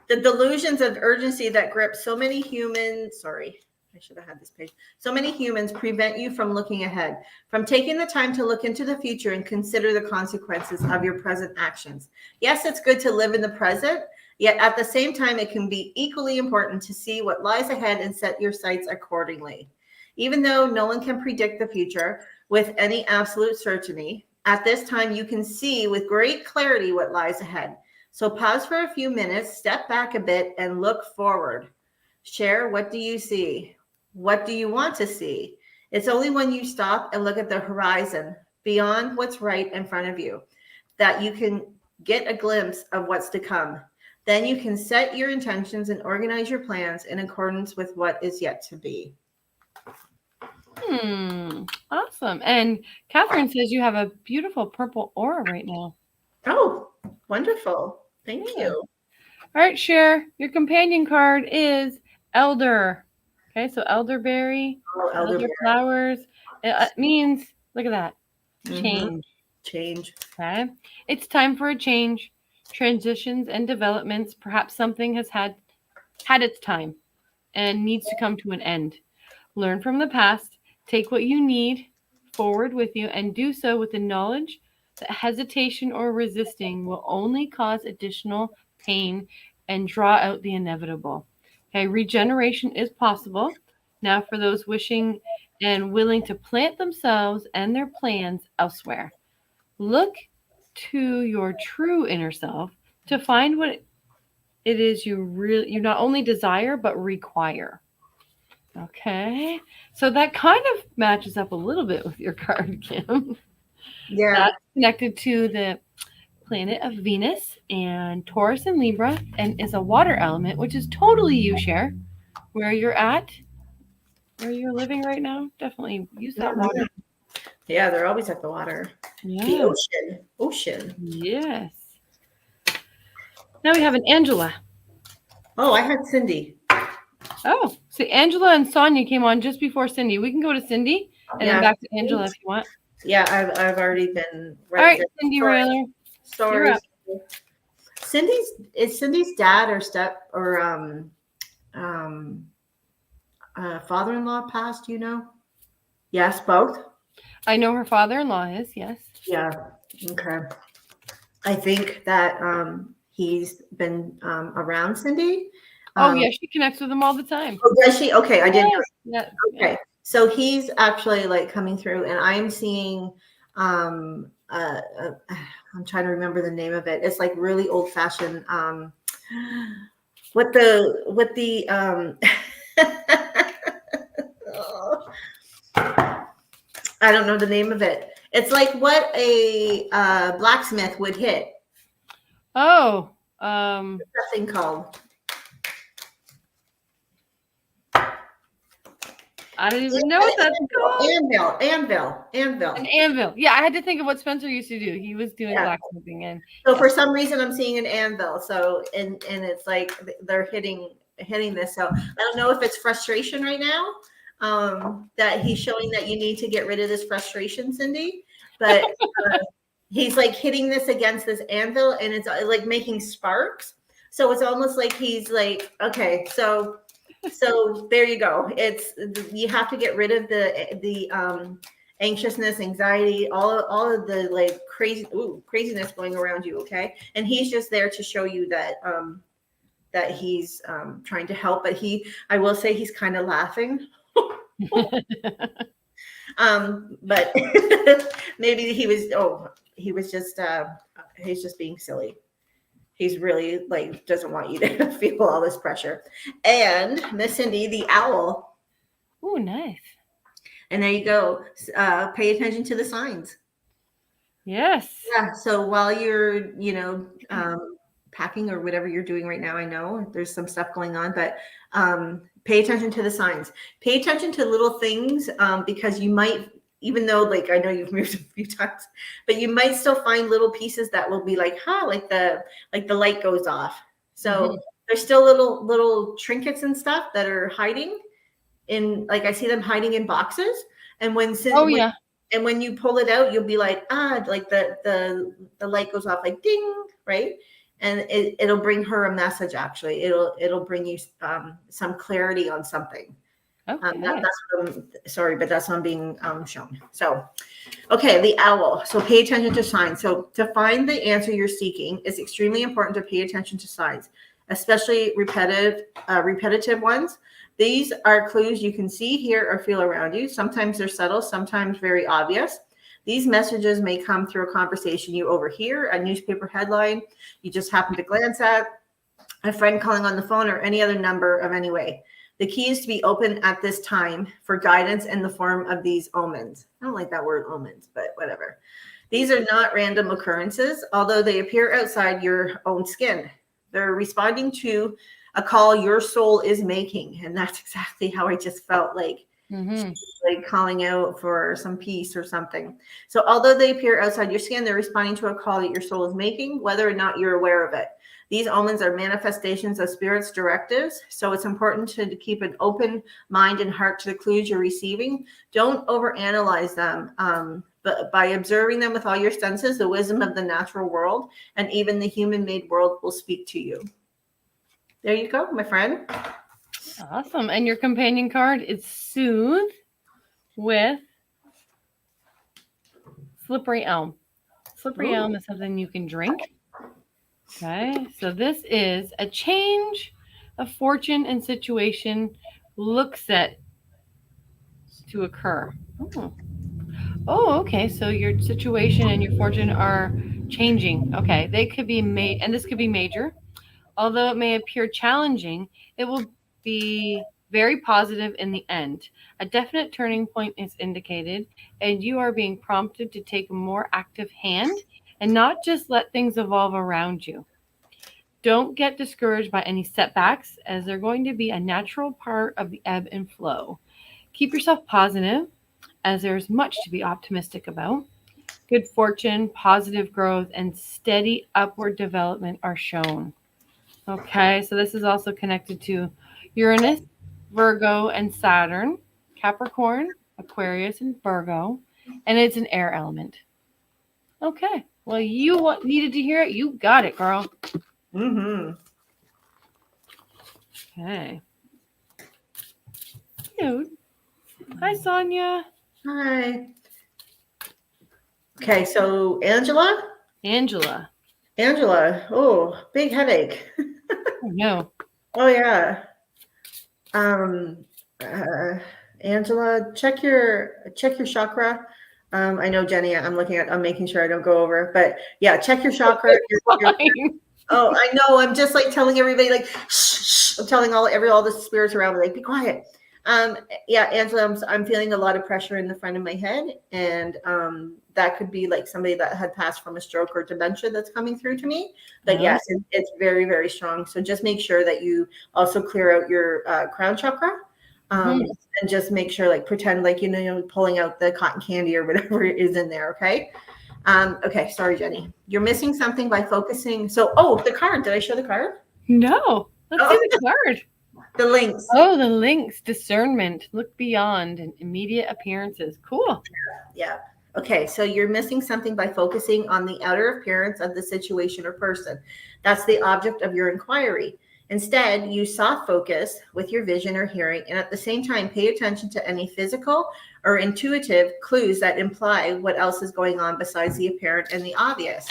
delusions of urgency that grip so many humans, I should have had this page. So many humans prevent you from looking ahead, from taking the time to look into the future and consider the consequences of your present actions. Yes, it's good to live in the present, yet at the same time, it can be equally important to see what lies ahead and set your sights accordingly. Even though no one can predict the future with any absolute certainty, at this time, you can see with great clarity what lies ahead. So pause for a few minutes, step back a bit, and look forward. Share, what do you see? What do you want to see? It's only when you stop and look at the horizon beyond what's right in front of you that you can Get a glimpse of what's to come. Then you can set your intentions and organize your plans in accordance with what is yet to be. Awesome. And Catherine says you have a beautiful purple aura right now. Oh, wonderful. Thank you. All right, Cher, your companion card is Elder. Okay, so elderberry, elder flowers. It means, look at that, change. Change. Okay, it's time for a change, transitions and developments. Perhaps something has had its time and needs to come to an end. Learn from the past, take what you need forward with you, and do so with the knowledge that hesitation or resisting will only cause additional pain and draw out the inevitable. Okay, regeneration is possible. Now, for those wishing and willing to plant themselves and their plans elsewhere, look to your true inner self to find what it is you not only desire but require. Okay, so that kind of matches up a little bit with your card, Kim. Yeah. That's connected to the planet of Venus and Taurus and Libra, and is a water element, which is totally you, Cher. Where you're at, where you're living right now, definitely use that water. Yeah, they're always at the water. Yeah. The ocean. Yes. Now we have an Angela. Oh, I had Cindy. Oh, so Angela and Sonia came on just before Cindy. We can go to Cindy and then back to Angela if you want. Yeah, I've already been. All right, Cindy Rayler. Sorry. Is Cindy's dad or father-in-law passed? You know? Yes, both. I know her father-in-law is. Yes. Yeah. Okay. I think that he's been around Cindy. Oh, yeah, she connects with him all the time. Oh, does she? Okay, I didn't know. Yeah. Okay, so he's actually like coming through, and I'm seeing. I'm trying to remember the name of it. It's like really old-fashioned. With the I don't know the name of it. It's like what a blacksmith would hit. Oh, what's that thing called? I don't even know what that's called. Anvil. An anvil. Yeah, I had to think of what Spencer used to do. He was doing blacksmithing, and so for some reason I'm seeing an anvil. So and it's like they're hitting this. So I don't know if it's frustration right now. That he's showing that you need to get rid of this frustration, Cindy. But he's like hitting this against this anvil, and it's like making sparks. So it's almost like he's like, okay, so there you go. It's you have to get rid of the anxiousness, anxiety, all of the like craziness going around you. Okay, and he's just there to show you that that he's trying to help. But I will say he's kind of laughing. But maybe he's just being silly. He's really like doesn't want you to feel all this pressure. And Miss Cindy, the owl. Oh, nice. And there you go. Pay attention to the signs. Yes. Yeah. So while you're, packing or whatever you're doing right now, I know there's some stuff going on, but pay attention to the signs. Pay attention to little things because you might, even though like I know you've moved a few times, but you might still find little pieces that will be like, like the light goes off. So there's still little trinkets and stuff that are hiding in, like I see them hiding in boxes. And when you pull it out, you'll be like, like the light goes off, like ding, right? And it'll bring her a message. Actually, it'll bring you some clarity on something. Okay. Sorry, but that's what I'm being shown. So, okay, the owl. So pay attention to signs. So to find the answer you're seeking, it's extremely important to pay attention to signs, especially repetitive ones. These are clues you can see, hear, or feel around you. Sometimes they're subtle, sometimes very obvious. These messages may come through a conversation you overhear, a newspaper headline you just happen to glance at, a friend calling on the phone, or any other number of any way. The key is to be open at this time for guidance in the form of these omens. I don't like that word omens, but whatever. These are not random occurrences, although they appear outside your own skin. They're responding to a call your soul is making. And that's exactly how I just felt like Mm-hmm. like calling out for some peace or something. So although they appear outside your skin, they're responding to a call that your soul is making, whether or not you're aware of it. These omens are manifestations of spirit's directives. So it's important to keep an open mind and heart to the clues you're receiving. Don't overanalyze them. But by observing them with all your senses, the wisdom of the natural world and even the human-made world will speak to you. There you go, my friend. Awesome. And your companion card is Soothe with Slippery Elm. Slippery Elm is something you can drink. Okay. So this is a change of fortune and situation looks set to occur. Okay. So your situation and your fortune are changing. Okay. They could be made, and this could be major. Although it may appear challenging, it will be very positive in the end. A definite turning point is indicated, and you are being prompted to take a more active hand and not just let things evolve around you. Don't get discouraged by any setbacks, as they're going to be a natural part of the ebb and flow. Keep yourself positive, as there's much to be optimistic about. Good fortune, positive growth, and steady upward development are shown. Okay, so this is also connected to Uranus, Virgo, and Saturn, Capricorn, Aquarius, and Virgo, and it's an air element. Okay, well, needed to hear it. You got it, girl. Mm-hmm. Okay. Cute. Hi, Sonia. Hi. Okay, so Angela. Angela. Oh, big headache. Oh, no. Oh yeah. Angela, check your chakra. I know Jenny, I'm making sure I don't go over, but yeah, check your chakra. Oh, I know. I'm just like telling everybody, like, shh, shh. I'm telling all the spirits around me, like, be quiet. Yeah, Angela, I'm feeling a lot of pressure in the front of my head, and that could be like somebody that had passed from a stroke or dementia that's coming through to me. But yes, it's very, very strong. So just make sure that you also clear out your crown chakra, and just make sure, like, pretend like pulling out the cotton candy or whatever is in there. Okay. Okay, sorry, Jenny. You're missing something by focusing. So, the card. Did I show the card? No. Let's see the card. The links. Oh, the links. Discernment. Look beyond and immediate appearances. Cool. Yeah. Okay, so you're missing something by focusing on the outer appearance of the situation or person. That's the object of your inquiry. Instead, use soft focus with your vision or hearing, and at the same time, pay attention to any physical or intuitive clues that imply what else is going on besides the apparent and the obvious.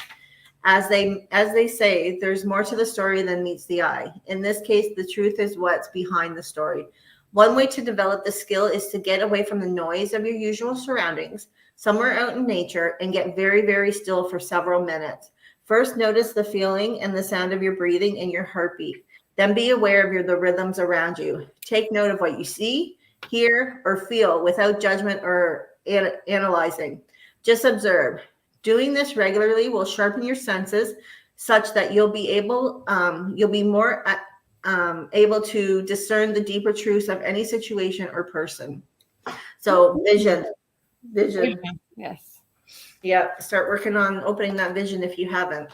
As they say, there's more to the story than meets the eye. In this case, the truth is what's behind the story. One way to develop the skill is to get away from the noise of your usual surroundings, somewhere out in nature, and get very, very still for several minutes. First, notice the feeling and the sound of your breathing and your heartbeat. Then be aware of the rhythms around you. Take note of what you see, hear, or feel without judgment or analyzing. Just observe. Doing this regularly will sharpen your senses such that you'll be more able to discern the deeper truths of any situation or person. So vision. Yes. Yeah. Start working on opening that vision if you haven't.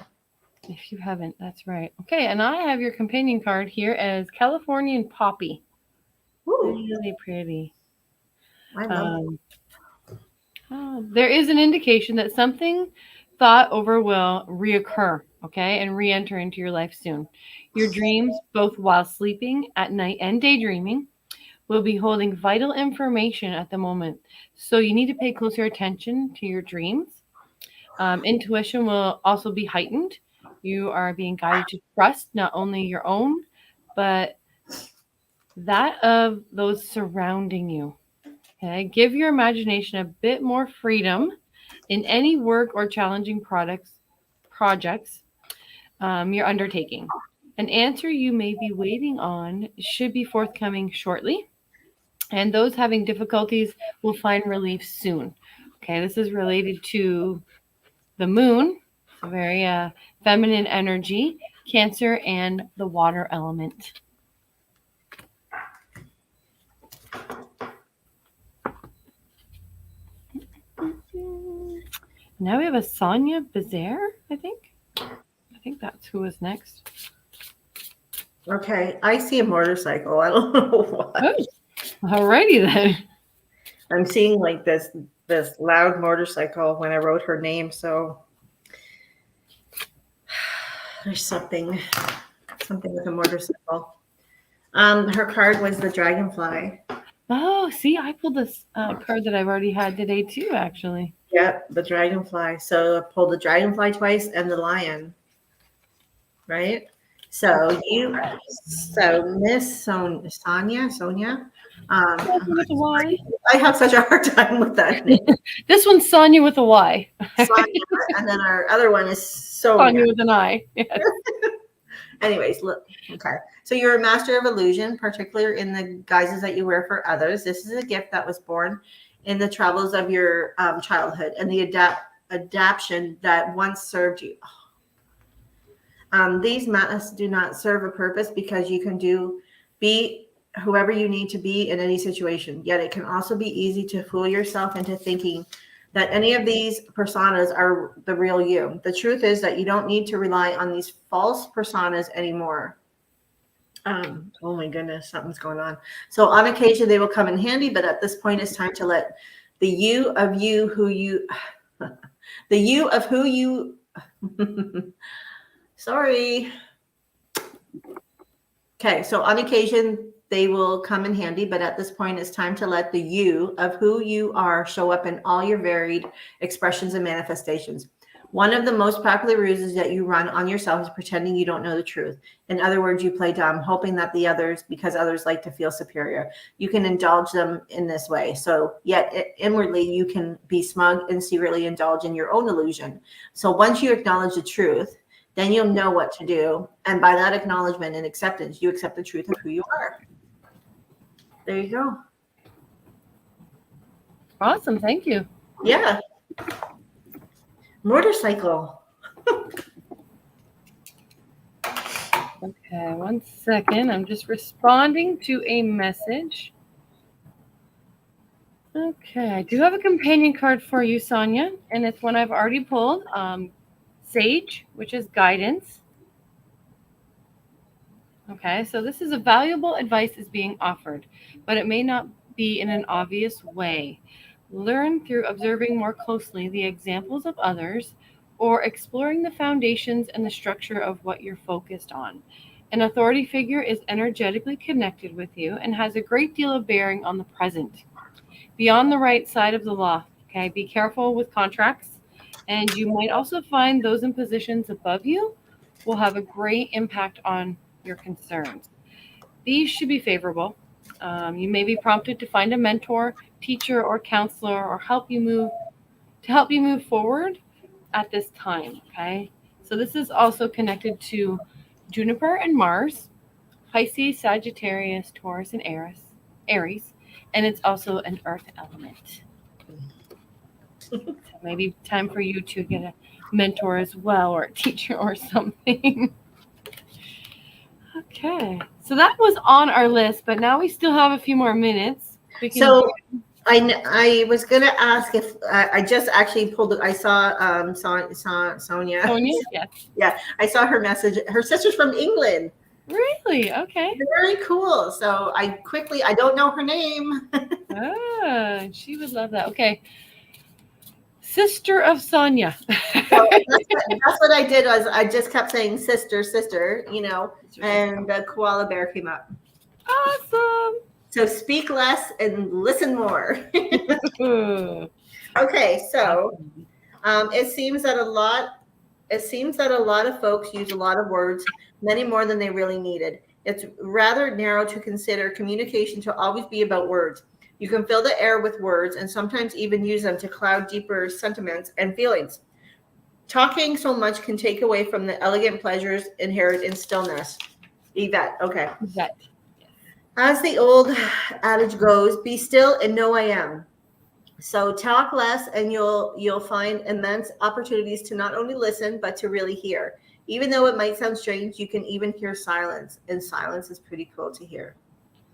If you haven't, that's right. Okay, and I have your companion card here as Californian Poppy. Ooh. Really pretty. I love There is an indication that something thought over will reoccur, okay, and re-enter into your life soon. Your dreams, both while sleeping at night and daydreaming, will be holding vital information at the moment. So you need to pay closer attention to your dreams. Intuition will also be heightened. You are being guided to trust not only your own, but that of those surrounding you. Okay, give your imagination a bit more freedom in any work or challenging projects you're undertaking. An answer you may be waiting on should be forthcoming shortly, and those having difficulties will find relief soon. Okay, this is related to the moon, a very feminine energy, Cancer, and the water element. Now we have a Sonia Bazaar, I think. I think that's who is next. Okay, I see a motorcycle. I don't know what. Oh, alrighty then. I'm seeing like this loud motorcycle when I wrote her name, so there's something with a motorcycle. Her card was the dragonfly. Oh, see, I pulled this card that I've already had today too, actually. Yep, the dragonfly. So I pulled the dragonfly twice and the lion. Right? So Miss Sonia, With a Y. I have such a hard time with that name. This one's Sonia with a Y. Sonia, and then our other one is Sonia Sonia. with an I. Yes. Anyways, look, okay. So you're a master of illusion, particularly in the guises that you wear for others. This is a gift that was born in the travels of your childhood and the adaptation that once served you. These masks do not serve a purpose because you can be whoever you need to be in any situation. Yet it can also be easy to fool yourself into thinking that any of these personas are the real you. The truth is that you don't need to rely on these false personas anymore. Oh my goodness, something's going on. So on occasion they will come in handy, but at this point it's time to let the you of who you sorry. Okay, so on occasion they will come in handy, but at this point it's time to let the you of who you are show up in all your varied expressions and manifestations. One of the most popular ruses that you run on yourself is pretending you don't know the truth. In other words, you play dumb, hoping that because others like to feel superior. You can indulge them in this way. So yet inwardly you can be smug and secretly indulge in your own illusion. So once you acknowledge the truth, then you'll know what to do. And by that acknowledgement and acceptance, you accept the truth of who you are. There you go. Awesome. Thank you. Yeah. Motorcycle. Okay, 1 second. I'm just responding to a message. Okay, I do have a companion card for you, Sonia, and it's one I've already pulled. Sage, which is guidance. Okay, so this is a valuable advice is being offered, but it may not be in an obvious way. Learn through observing more closely the examples of others or exploring the foundations and the structure of what you're focused on. An authority figure is energetically connected with you and has a great deal of bearing on the present. Be on the right side of the law. Okay, be careful with contracts. And you might also find those in positions above you will have a great impact on your concerns. These should be favorable. You may be prompted to find a mentor, teacher, or counselor, or help you move forward at this time. Okay, so this is also connected to Juniper and Mars, Pisces, Sagittarius, Taurus, and Aries, and it's also an Earth element. So maybe time for you to get a mentor as well, or a teacher or something. Okay, so that was on our list, but now we still have a few more minutes. So I was going to ask if I just actually pulled it. I saw Sonia. Sonia, yes. Yeah, I saw her message. Her sister's from England. Really? Okay. Very cool. So I don't know her name. She would love that. Okay. Sister of Sonia. So that's what I did. Was I just kept saying sister, and the koala bear came up. Awesome. So speak less and listen more. Okay, so it seems that a lot of folks use a lot of words, many more than they really needed. It's rather narrow to consider communication to always be about words. You can fill the air with words and sometimes even use them to cloud deeper sentiments and feelings. Talking so much can take away from the elegant pleasures inherent in stillness. Yvette, okay. Yvette. As the old adage goes, be still and know I am. So talk less and you'll find immense opportunities to not only listen but to really hear. Even though it might sound strange, you can even hear silence, and silence is pretty cool to hear.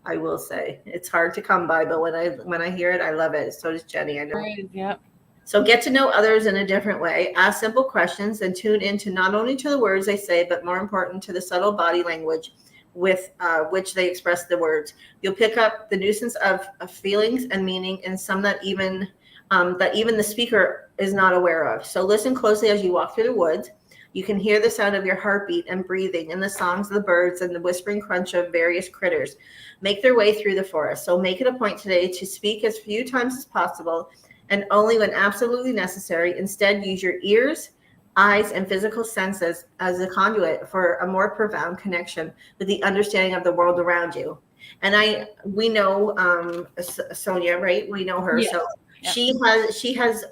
I will say it's hard to come by, but when I hear it, I love it. So does Jenny, I know. Right, yep. So get to know others in a different way. Ask simple questions and tune into not only to the words they say, but more important to the subtle body language with which they express the words. You'll pick up the nuisance of feelings and meaning, and some that even the speaker is not aware of. So listen closely as you walk through the woods. You can hear the sound of your heartbeat and breathing, and the songs of the birds and the whispering crunch of various critters make their way through the forest. So make it a point today to speak as few times as possible and only when absolutely necessary. Instead, use your ears, eyes, and physical senses as a conduit for a more profound connection with the understanding of the world around you. And we know Sonia, right? We know her. Yes. So Yep. she has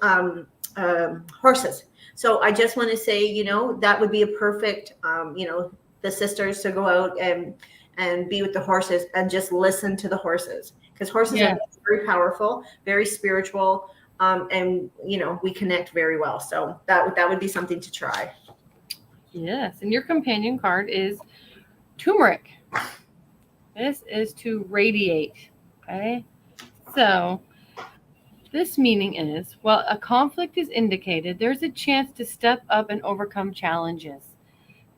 horses. So I just want to say, that would be a perfect, the sisters to go out and be with the horses and just listen to the horses, because horses Yeah. are very powerful, very spiritual, and we connect very well. So that would be something to try. Yes. And your companion card is turmeric. This is to radiate. Okay. So this meaning is, while a conflict is indicated, there's a chance to step up and overcome challenges.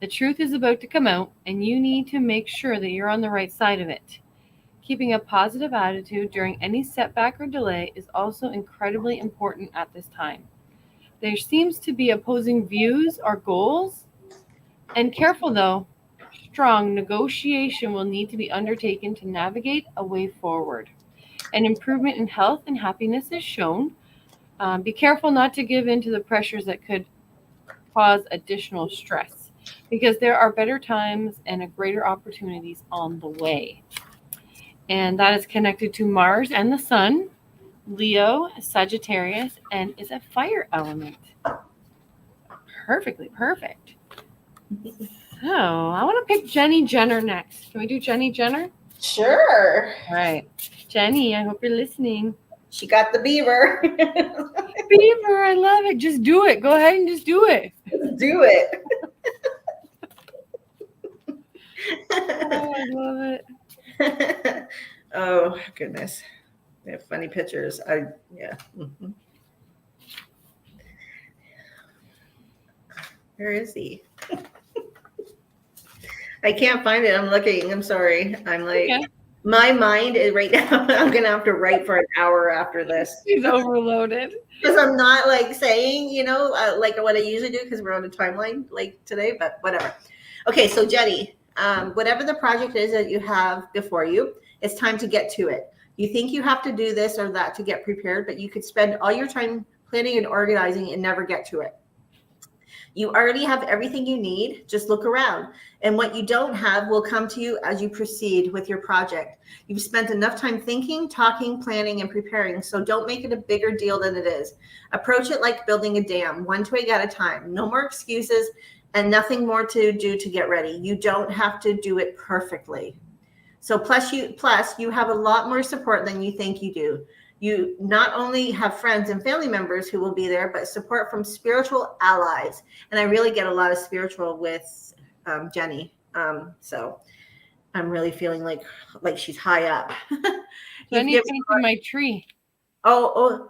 The truth is about to come out, and you need to make sure that you're on the right side of it. Keeping a positive attitude during any setback or delay is also incredibly important at this time. There seems to be opposing views or goals, and careful though, strong negotiation will need to be undertaken to navigate a way forward. An improvement in health and happiness is shown. Be careful not to give in to the pressures that could cause additional stress, because there are better times and a greater opportunities on the way. And that is connected to Mars and the Sun, Leo, Sagittarius, and is a fire element. Perfectly perfect. So I want to pick Jenny Jenner next. Can we do Jenny Jenner? Sure. All right. Jenny, I hope you're listening. She got the beaver. Beaver, I love it. Just do it. Go ahead and just do it. Let's do it. Oh, I love it. Oh goodness, they have funny pictures. Yeah. Mm-hmm. Where is he? I can't find it. I'm looking. I'm sorry. I'm like, Okay. my mind is right now. I'm gonna have to write for an hour after this. She's overloaded. Because I'm not like saying, like what I usually do, because we're on a timeline like today, but whatever. Okay, so Jenny, whatever the project is that you have before you, it's time to get to it. You think you have to do this or that to get prepared, but you could spend all your time planning and organizing and never get to it. You already have everything you need. Just look around. And what you don't have will come to you as you proceed with your project. You've spent enough time thinking, talking, planning, and preparing, so don't make it a bigger deal than it is. Approach it like building a dam, one twig at a time. No more excuses and nothing more to do to get ready. You don't have to do it perfectly. So plus you have a lot more support than you think you do. You not only have friends and family members who will be there, but support from spiritual allies. And I really get a lot of spiritual with Jenny. So I'm really feeling like she's high up. Jenny painted my tree. Oh,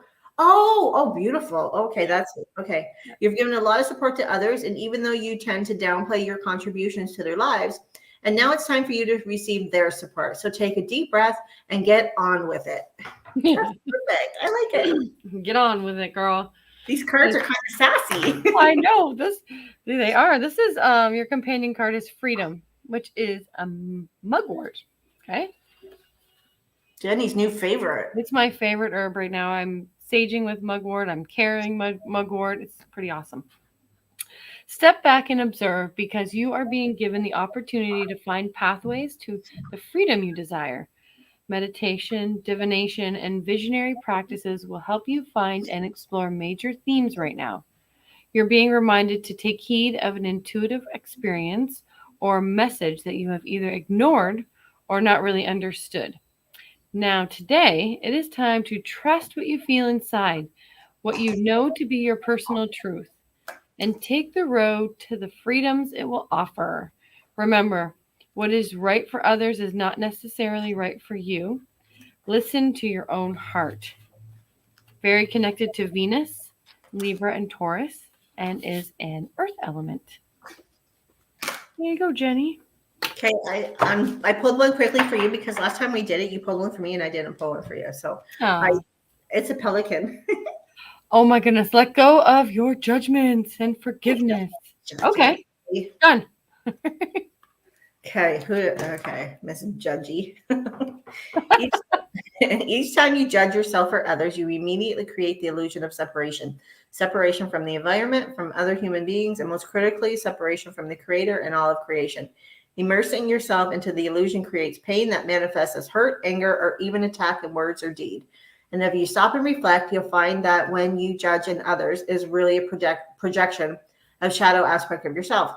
beautiful. Okay, that's it. Okay. You've given a lot of support to others, and even though you tend to downplay your contributions to their lives, and now it's time for you to receive their support. So take a deep breath and get on with it. That's perfect. I like it. Get on with it, girl. These cards are kind of sassy. I know they are. This is your companion card is freedom, which is a mugwort. Okay. Jenny's new favorite. It's my favorite herb right now. I'm saging with mugwort. I'm carrying mugwort. It's pretty awesome. Step back and observe, because you are being given the opportunity to find pathways to the freedom you desire. Meditation, divination, and visionary practices will help you find and explore major themes right now. You're being reminded to take heed of an intuitive experience or message that you have either ignored or not really understood. Now, today, it is time to trust what you feel inside, what you know to be your personal truth, and take the road to the freedoms it will offer. Remember, what is right for others is not necessarily right for you. Listen to your own heart. Very connected to Venus, Libra, and Taurus, and is an earth element. There you go, Jenny. Okay, I pulled one quickly for you because last time we did it, you pulled one for me and I didn't pull one for you. So it's a pelican. Oh my goodness, let go of your judgments and forgiveness. Okay, done. Okay, Miss Judgy. Each time you judge yourself or others, you immediately create the illusion of separation. Separation from the environment, from other human beings, and most critically, separation from the creator and all of creation. Immersing yourself into the illusion creates pain that manifests as hurt, anger, or even attack in words or deed. And if you stop and reflect, you'll find that when you judge in others is really a projection of shadow aspect of yourself.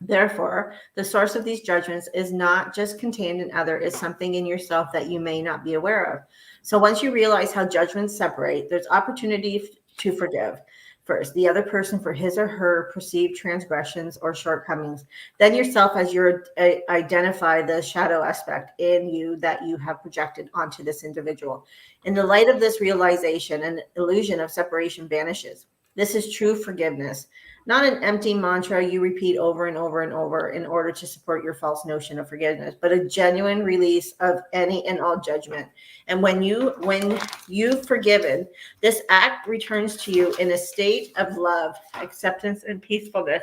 Therefore, the source of these judgments is not just contained in other, it's something in yourself that you may not be aware of. So once you realize how judgments separate, there's opportunity to forgive. First, the other person for his or her perceived transgressions or shortcomings. Then yourself as you identify the shadow aspect in you that you have projected onto this individual. In the light of this realization, an illusion of separation vanishes. This is true forgiveness. Not an empty mantra you repeat over and over and over in order to support your false notion of forgiveness, but a genuine release of any and all judgment. And when you've forgiven, this act returns to you in a state of love, acceptance, and peacefulness.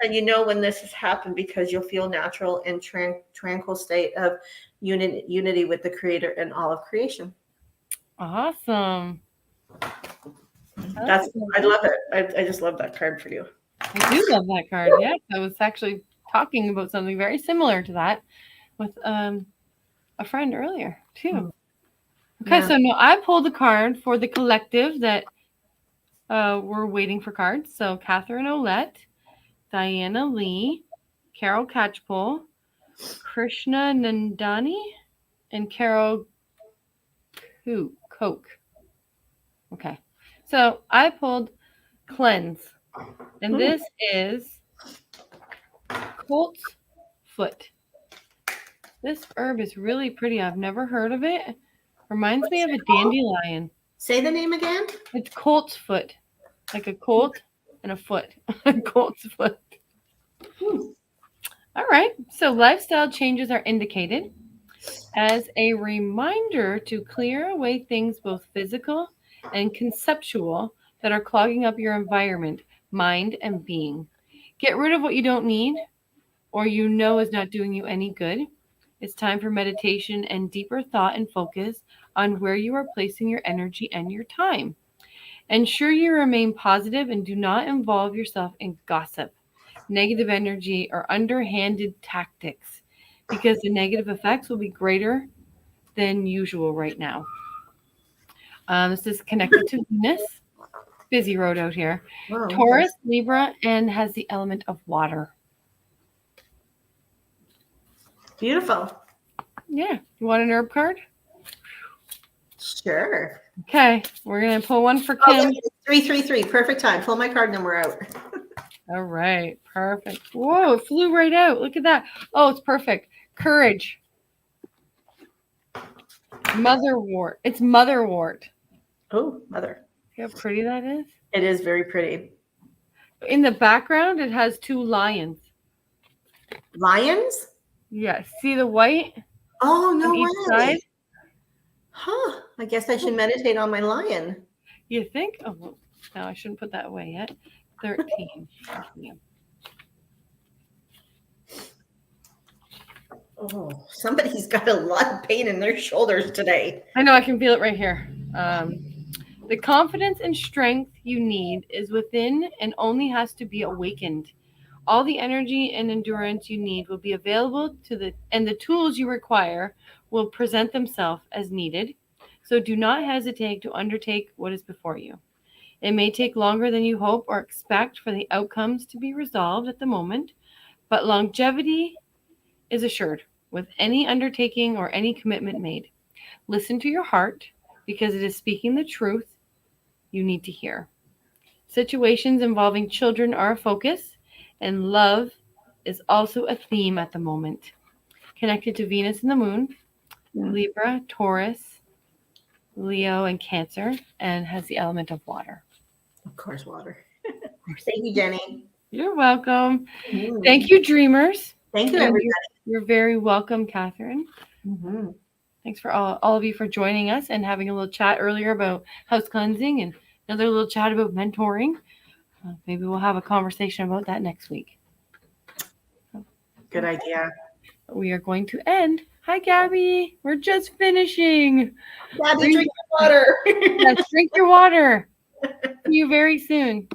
And you know when this has happened because you'll feel natural and tranquil state of unity with the Creator and all of creation. Awesome. I love it. I just love that card for you. I do love that card. Yes, I was actually talking about something very similar to that with a friend earlier too. Okay, so no, I pulled a card for the collective that we're waiting for cards. So Catherine Olette, Diana Lee, Carol Catchpole, Krishna Nandani, and Carol Koch. Okay, so I pulled Cleanse, and this is colt's foot. This herb is really pretty. I've never heard of it. Reminds me of a dandelion. Say the name again. It's colt's foot, like a colt and a foot. Colt's foot. All right. So lifestyle changes are indicated as a reminder to clear away things both physical and conceptual that are clogging up your environment, mind, and being. Get rid of what you don't need or you know is not doing you any good. It's time for meditation and deeper thought and focus on where you are placing your energy and your time. Ensure you remain positive and do not involve yourself in gossip, negative energy, or underhanded tactics because the negative effects will be greater than usual right now. This is connected to Venus. Busy road out here. Wow, Taurus, Libra, and has the element of water. Beautiful. Yeah. You want an herb card? Sure. Okay. We're going to pull one for Kim. 333. Perfect time. Pull my card and then we're out. All right. Perfect. Whoa, it flew right out. Look at that. Oh, it's perfect. Courage. Motherwort. It's motherwort. Oh, mother. See how pretty that is? It is very pretty. In the background, it has two lions. Lions? Yes. See the white? Oh, no way. Side? Huh. I guess I should meditate on my lion. You think? Oh, no, I shouldn't put that away yet. 13. Oh, somebody's got a lot of pain in their shoulders today. I know, I can feel it right here. The confidence and strength you need is within and only has to be awakened. All the energy and endurance you need will be available and the tools you require will present themselves as needed. So do not hesitate to undertake what is before you. It may take longer than you hope or expect for the outcomes to be resolved at the moment, but longevity is assured with any undertaking or any commitment made. Listen to your heart because it is speaking the truth you need to hear. Situations involving children are a focus, and love is also a theme at the moment. Connected to Venus and the Moon, Libra, Taurus, Leo, and Cancer, and has the element of water. Of course, water. Thank you, Jenny. You're welcome. Thank you, dreamers. Thank you, everybody. You're very welcome, Catherine. Mm-hmm. Thanks for all of you for joining us and having a little chat earlier about house cleansing and another little chat about mentoring. Maybe we'll have a conversation about that next week. Good idea. We are going to end. Hi, Gabby. We're just finishing. Gabby, drink your water. Yes, drink your water. See you very soon.